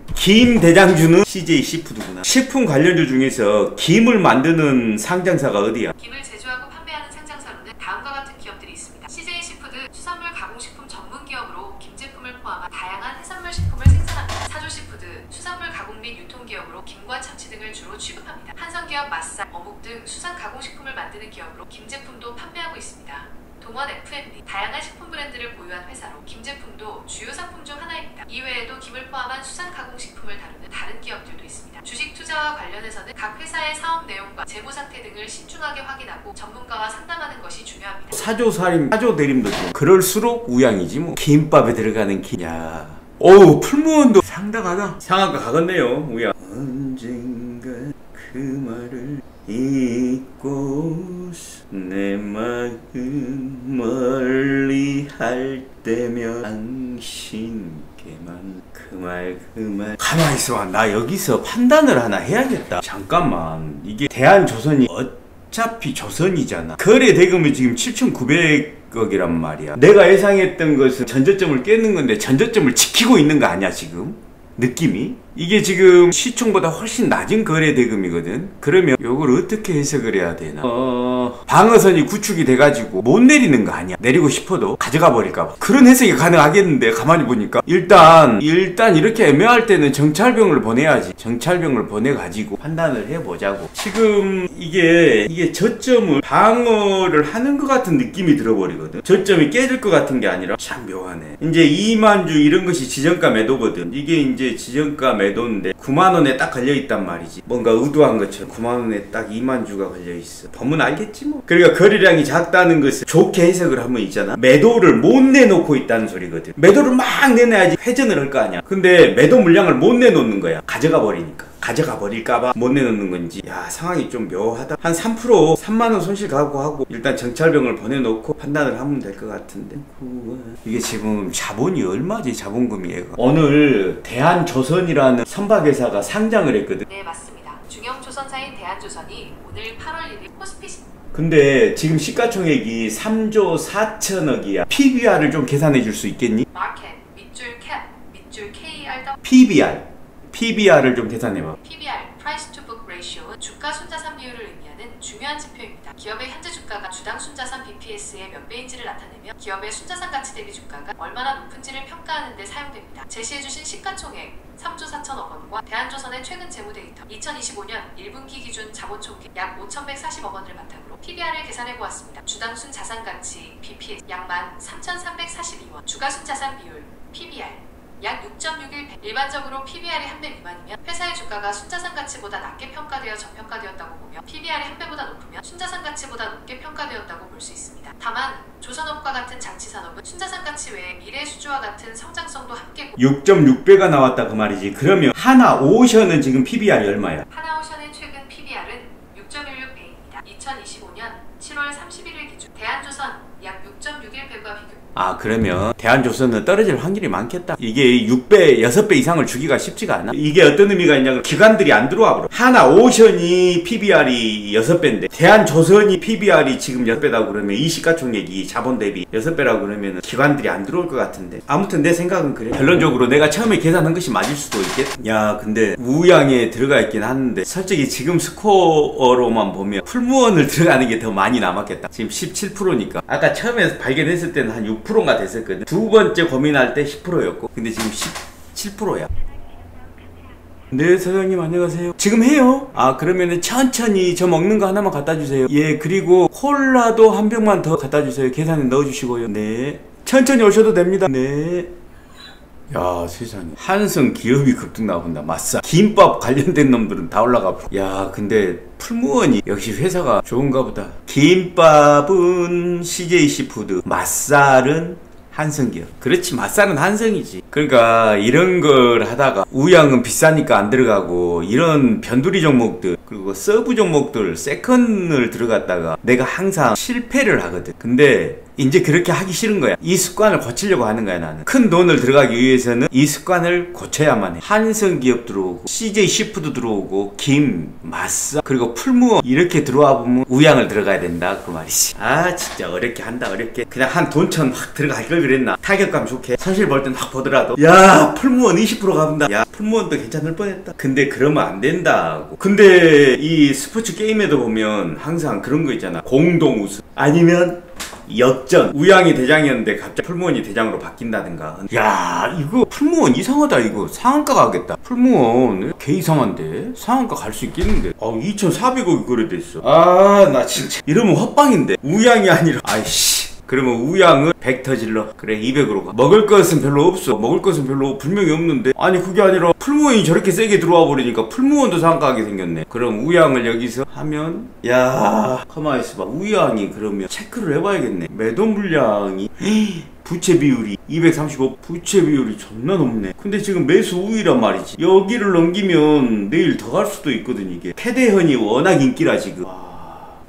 대장주는 CJ 시푸드구나. 식품 관련주 중에서 김을 만드는 상장사가 어디야? 김을 제조하고 판매하는 상장사로는 다음과 같은 기업들이 있습니다. CJ 시푸드 수산물 가공식품 전문 기업으로 김 제품을 포함한 다양한 해산물 식품을 생산합니다. 사조시푸드 수산물 가공 및 유통 기업으로 김과 참치 등을 주로 취급합니다. 한성기업 맛살, 어묵 등 수산 가공식품을 만드는 기업으로 김 제품도 판매하고 있습니다. 동원 F&B 다양한 식품 브랜드를 보유한 회사로 김 제품도 주요 상품 중 하나입니다. 이외에도 김을 포함한 수산 가공식품을 다루는 다른 기업들도 있습니다. 주식 투자와 관련해서는 각 회사의 사업 내용과 재무 상태 등을 신중하게 확인하고 전문가와 상담하는 것이 중요합니다. 사조 대림도 좀 그럴수록 우양이지 뭐. 김밥에 들어가는 김. 야, 오우 풀무원도 상당하다. 상한가 가겠네요. 우양. 언젠가 그 말을 잊고 내 마음 멀리 할 때면 당신께만 그 말 가만히 있어. 나 여기서 판단을 하나 해야겠다. 잠깐만 이게 대한조선이 어차피 조선이잖아. 거래 대금이 지금 7,900억이란 말이야. 내가 예상했던 것은 전저점을 깨는 건데 전저점을 지키고 있는 거 아니야 지금? 느낌이? 이게 지금 시총보다 훨씬 낮은 거래 대금이거든. 그러면 요걸 어떻게 해석을 해야 되나? 방어선이 구축이 돼가지고 못 내리는 거 아니야. 내리고 싶어도 가져가 버릴까봐. 그런 해석이 가능하겠는데 가만히 보니까 일단 이렇게 애매할 때는 정찰병을 보내야지. 정찰병을 보내가지고 판단을 해보자고. 지금 이게 저점을 방어를 하는 것 같은 느낌이 들어버리거든. 저점이 깨질 것 같은 게 아니라 참 묘하네. 이제 2만주 이런 것이 지정가 매도거든. 이게 이제 지정가 매도인데 9만원에 딱 걸려있단 말이지. 뭔가 의도한 것처럼 9만원에 딱 2만주가 걸려있어. 보면 알겠지 뭐. 그러니까 거래량이 작다는 것을 좋게 해석을 하면 있잖아. 매도를 못 내놓고 있다는 소리거든. 매도를 막 내놔야지 회전을 할 거 아니야. 근데 매도 물량을 못 내놓는 거야. 가져가 버리니까. 가져가 버릴까봐 못 내놓는 건지 야 상황이 좀 묘하다. 한 3% 3만원 손실 각오하고 일단 정찰병을 보내놓고 판단을 하면 될 것 같은데 이게 지금 자본이 얼마지? 자본금이 얘가 오늘 대한조선이라는 선박회사가 상장을 했거든. 네, 맞습니다. 중형 조선사인 대한조선이 오늘 8월 1일 코스피 근데 지금 시가총액이 3조 4천억이야. PBR을 좀 계산해 줄 수 있겠니? 마켓, 밑줄 캡, 밑줄 KRW PBR을 좀 계산해봐. PBR, Price to Book Ratio는 주가 순자산 비율을 의미하는 중요한 지표입니다. 기업의 현재 주가가 주당 순자산 BPS의 몇 배인지를 나타내며 기업의 순자산 가치 대비 주가가 얼마나 높은지를 평가하는 데 사용됩니다. 제시해주신 시가총액 3조 4천억 원과 대한조선의 최근 재무 데이터 2025년 1분기 기준 자본 총계 약 5,140억 원을 바탕으로 PBR을 계산해보았습니다. 주당 순자산 가치 BPS 약 13,342원, 주가 순자산 비율 PBR 약 6.61배. 일반적으로 PBR이 한 배 미만이면 회사의 주가가 순자산 가치보다 낮게 평가되어 저평가되었다고 보며 PBR이 한 배보다 높으면 순자산 가치보다 높게 평가되었다고 볼 수 있습니다. 다만 조선업과 같은 장치산업은 순자산 가치 외에 미래 수주와 같은 성장성도 함께 6.6배가 나왔다 그 말이지. 그러면 하나오션은 지금 PBR이 얼마야? 하나오션의 최근 PBR은 6.16배입니다. 2025년 7월 31일 기준 대한조선 약 6.61배과 비교. 아 그러면 대한조선은 떨어질 확률이 많겠다. 이게 6배, 6배 이상을 주기가 쉽지가 않아. 이게 어떤 의미가 있냐면 기관들이 안 들어와 버려. 하나오션이 PBR이 6배인데 대한조선이 PBR이 지금 6배라고 그러면 이 시가총액이 자본 대비 6배라고 그러면 기관들이 안 들어올 것 같은데 아무튼 내 생각은 그래. 결론적으로 내가 처음에 계산한 것이 맞을 수도 있겠다. 야 근데 우양에 들어가 있긴 하는데 솔직히 지금 스코어로만 보면 풀무원을 들어가는 게 더 많이 남았겠다. 지금 17%니까 아까 처음에 발견했을 때는 한 6%가 됐었거든. 두 번째 고민할 때 10%였고 근데 지금 17%야. 네 사장님 안녕하세요. 지금 해요. 아 그러면은 천천히 저 먹는 거 하나만 갖다 주세요. 예 그리고 콜라도 한 병만 더 갖다 주세요. 계산에 넣어 주시고요. 네 천천히 오셔도 됩니다. 네. 야 세상에 한성 기업이 급등 나온다. 맞싸 김밥 관련된 놈들은 다 올라가. 야 근데 풀무원이 역시 회사가 좋은가 보다. 김밥은 CJ시푸드, 맛살은 한성기업. 그렇지 맛살은 한성이지. 그러니까 이런 걸 하다가 우양은 비싸니까 안 들어가고 이런 변두리 종목들 그리고 서브 종목들 세컨을 들어갔다가 내가 항상 실패를 하거든. 근데 이제 그렇게 하기 싫은 거야. 이 습관을 고치려고 하는 거야. 나는 큰 돈을 들어가기 위해서는 이 습관을 고쳐야만 해. 한성기업 들어오고 CJ시푸드 들어오고 김, 맛살 그리고 풀무원 이렇게 들어와 보면 우양을 들어가야 된다 그 말이지. 아 진짜 어렵게 한다. 어렵게 그냥 한 돈천 확 들어갈 걸 그랬나. 타격감 좋게 손실 볼 땐 확 보더라도 야 풀무원 20% 가본다. 야 풀무원도 괜찮을 뻔했다. 근데 그러면 안 된다고. 근데 이 스포츠 게임에도 보면 항상 그런 거 있잖아. 공동 우승 아니면 역전. 우양이 대장이었는데 갑자기 풀무원이 대장으로 바뀐다든가. 야 이거 풀무원 이상하다. 이거 상한가 가겠다. 풀무원 개 이상한데 상한가 갈 수 있겠는데. 2,400억이 거래됐어. 아 나 진짜 이러면 헛방인데. 우양이 아니라 아이씨. 그러면 우양은 100 터질러. 그래 200으로 가. 먹을 것은 별로 없어. 먹을 것은 별로 분명히 없는데 아니 그게 아니라 풀무원이 저렇게 세게 들어와 버리니까 풀무원도 상가하게 생겼네. 그럼 우양을 여기서 하면 야 가만히 있어봐. 우양이 그러면 체크를 해봐야겠네. 매도 물량이 부채 비율이 235. 부채 비율이 존나 높네. 근데 지금 매수 우위란 말이지. 여기를 넘기면 내일 더 갈 수도 있거든. 이게 태대현이 워낙 인기라 지금.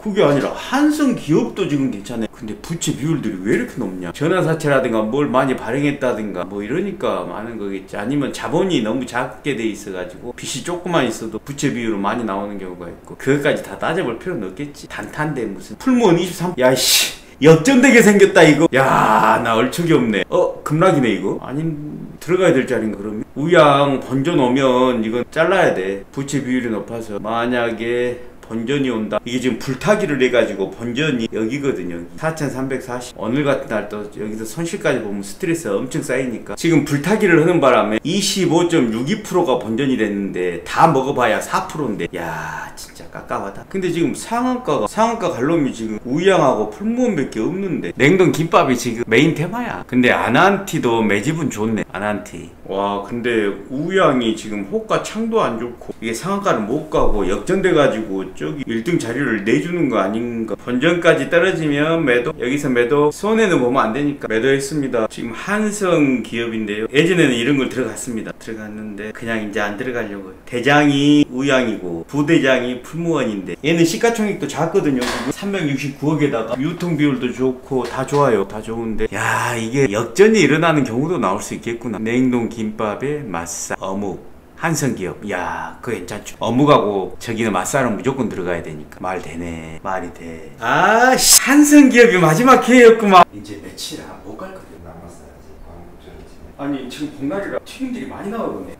그게 아니라 한성 기업도 지금 괜찮아. 근데 부채 비율들이 왜 이렇게 높냐. 전환사채라든가 뭘 많이 발행했다든가 뭐 이러니까 많은 거겠지. 아니면 자본이 너무 작게 돼 있어가지고 빚이 조금만 있어도 부채 비율은 많이 나오는 경우가 있고. 그것까지 다 따져볼 필요는 없겠지. 단탄데 무슨 풀무원 23. 야이씨 역전되게 생겼다 이거. 야 나 얼척이 없네. 급락이네 이거. 아님 들어가야 될 자리인가 그러면. 우양 번전 오면 이건 잘라야 돼. 부채 비율이 높아서. 만약에 본전이 온다. 이게 지금 불타기를 해가지고 본전이 여기거든요. 4,340. 오늘 같은 날 또 여기서 손실까지 보면 스트레스 엄청 쌓이니까 지금 불타기를 하는 바람에 25.62%가 본전이 됐는데 다 먹어봐야 4%인데 야 진짜 깝깝하다. 근데 지금 상한가 갈 놈이 지금 우양하고 풀무원밖에 없는데 냉동 김밥이 지금 메인 테마야. 근데 아난티도 매집은 좋네. 아난티 와 근데 우양이 지금 호가 창도 안 좋고 이게 상한가를 못 가고 역전돼 가지고 저기 1등 자리를 내주는 거 아닌가. 본전까지 떨어지면 매도, 여기서 매도, 손해는 보면 안 되니까 매도했습니다. 지금 한성 기업인데요, 예전에는 이런 걸 들어갔습니다. 들어갔는데 그냥 이제 안 들어가려고요. 대장이 우양이고 부대장이 풀무원인데 얘는 시가총액도 작거든요. 369억에다가 유통비율도 좋고 다 좋아요. 다 좋은데 야 이게 역전이 일어나는 경우도 나올 수 있겠구나. 냉동 김밥에 맛살, 어묵, 한성기업. 야 그거 괜찮죠. 어묵하고 저기는 맛살은 무조건 들어가야 되니까. 말 되네. 말이 돼. 아 한성기업이 마지막 기회였구만. 이제 며칠 못 갈 거예요. 남았어야지. 광고처럼. 아니 지금 복날이라 튀김들이 많이 나오네.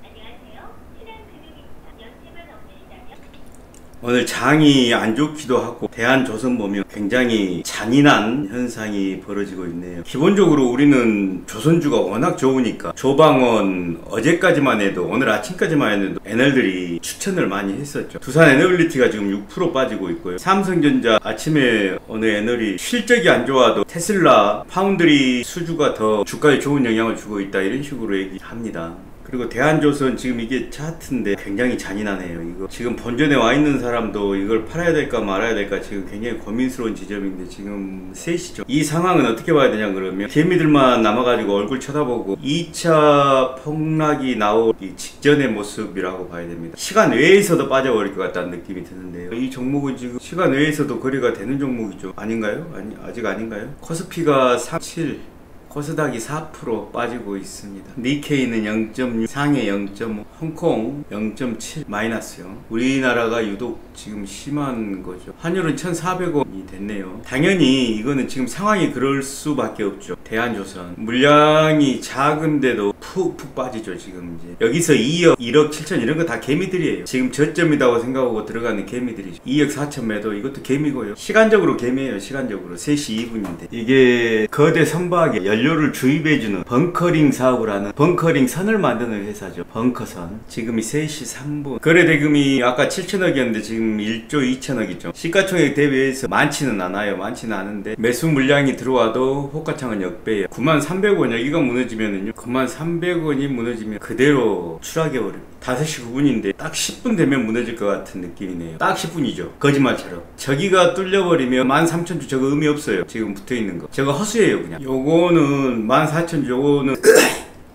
오늘 장이 안 좋기도 하고 대한조선 보면 굉장히 잔인한 현상이 벌어지고 있네요. 기본적으로 우리는 조선주가 워낙 좋으니까 조방원 어제까지만 해도, 오늘 아침까지만 해도 애널들이 추천을 많이 했었죠. 두산 에너빌리티가 지금 6% 빠지고 있고요. 삼성전자 아침에 어느 애널이 실적이 안 좋아도 테슬라, 파운드리 수주가 더 주가에 좋은 영향을 주고 있다 이런 식으로 얘기합니다. 그리고 대한조선 지금 이게 차트인데 굉장히 잔인하네요. 이거 지금 본전에 와 있는 사람도 이걸 팔아야 될까 말아야 될까 지금 굉장히 고민스러운 지점인데 지금 3시죠. 이 상황은 어떻게 봐야 되냐 그러면 개미들만 남아가지고 얼굴 쳐다보고 2차 폭락이 나오기 직전의 모습이라고 봐야 됩니다. 시간 외에서도 빠져버릴 것 같다는 느낌이 드는데요. 이 종목은 지금 시간 외에서도 거래가 되는 종목이죠. 아닌가요? 아직 아닌가요? 코스피가 37, 코스닥이 4% 빠지고 있습니다. 니케이는 0.6, 상해 0.5, 홍콩 0.7 마이너스요. 우리나라가 유독 지금 심한 거죠. 환율은 1,400원이 됐네요. 당연히 이거는 지금 상황이 그럴 수밖에 없죠. 대한조선 물량이 작은데도 푹푹 빠지죠. 지금 이제 여기서 2억, 1억 7천 이런 거 다 개미들이에요. 지금 저점이라고 생각하고 들어가는 개미들이죠. 2억 4천 매도 이것도 개미고요. 시간적으로 개미예요. 시간적으로 3시 2분인데 이게 거대 선박에 연료를 주입해주는 벙커링 사업을 하는 벙커링 선을 만드는 회사죠. 벙커선. 지금이 3시 3분. 거래 대금이 아까 7천억이었는데 지금 1조 2천억이죠. 시가총액 대비해서 많지는 않아요. 많지는 않은데 매수 물량이 들어와도 호가창은 역배예요. 93,300원 여기가 무너지면은요, 93,300원이 무너지면 그대로 추락해버립니다. 5시 9분인데 딱 10분 되면 무너질 것 같은 느낌이네요. 딱 10분이죠. 거짓말처럼. 저기가 뚫려버리면 13,000주 저거 의미 없어요. 지금 붙어있는 거 저거 허수예요. 그냥 요거는 14,000주, 요거는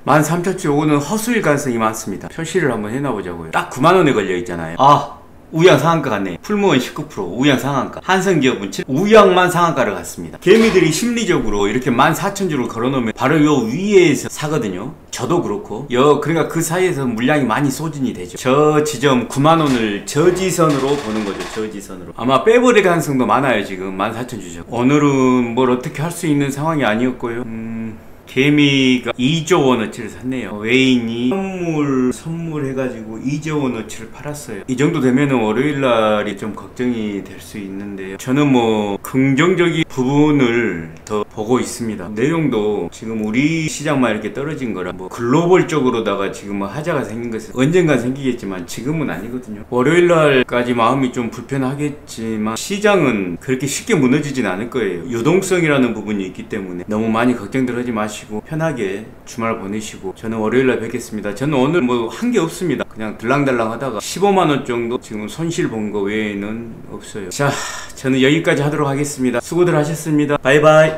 13,000주, 요거는 허수일 가능성이 많습니다. 표시를 한번 해놔보자고요. 딱 9만원에 걸려있잖아요. 우양 상한가 같네. 풀무원 19%, 우양 상한가. 한성기업은 7%, 우양만 상한가를 갔습니다. 개미들이 심리적으로 이렇게 14,000주를 걸어놓으면 바로 요 위에서 사거든요. 저도 그렇고. 그러니까 그 사이에서 물량이 많이 소진이 되죠. 저 지점 9만원을 저지선으로 보는 거죠. 저지선으로. 아마 빼버릴 가능성도 많아요. 지금 14,000주죠. 오늘은 뭘 어떻게 할 수 있는 상황이 아니었고요. 개미가 2조 원어치를 샀네요. 외인이 선물해가지고 2조 원어치를 팔았어요. 이 정도 되면은 월요일날이 좀 걱정이 될 수 있는데요. 저는 뭐 긍정적인 부분을 더 보고 있습니다. 내용도 지금 우리 시장만 이렇게 떨어진 거라 뭐 글로벌적으로다가 지금 뭐 하자가 생긴 것은 언젠간 생기겠지만 지금은 아니거든요. 월요일날까지 마음이 좀 불편하겠지만 시장은 그렇게 쉽게 무너지진 않을 거예요. 유동성이라는 부분이 있기 때문에 너무 많이 걱정들 하지 마시고 편하게 주말 보내시고 저는 월요일날 뵙겠습니다. 저는 오늘 뭐 한 게 없습니다. 그냥 들랑달랑 하다가 15만원 정도 지금 손실 본 거 외에는 없어요. 자, 저는 여기까지 하도록 하겠습니다. 수고들 하셨습니다. 바이바이.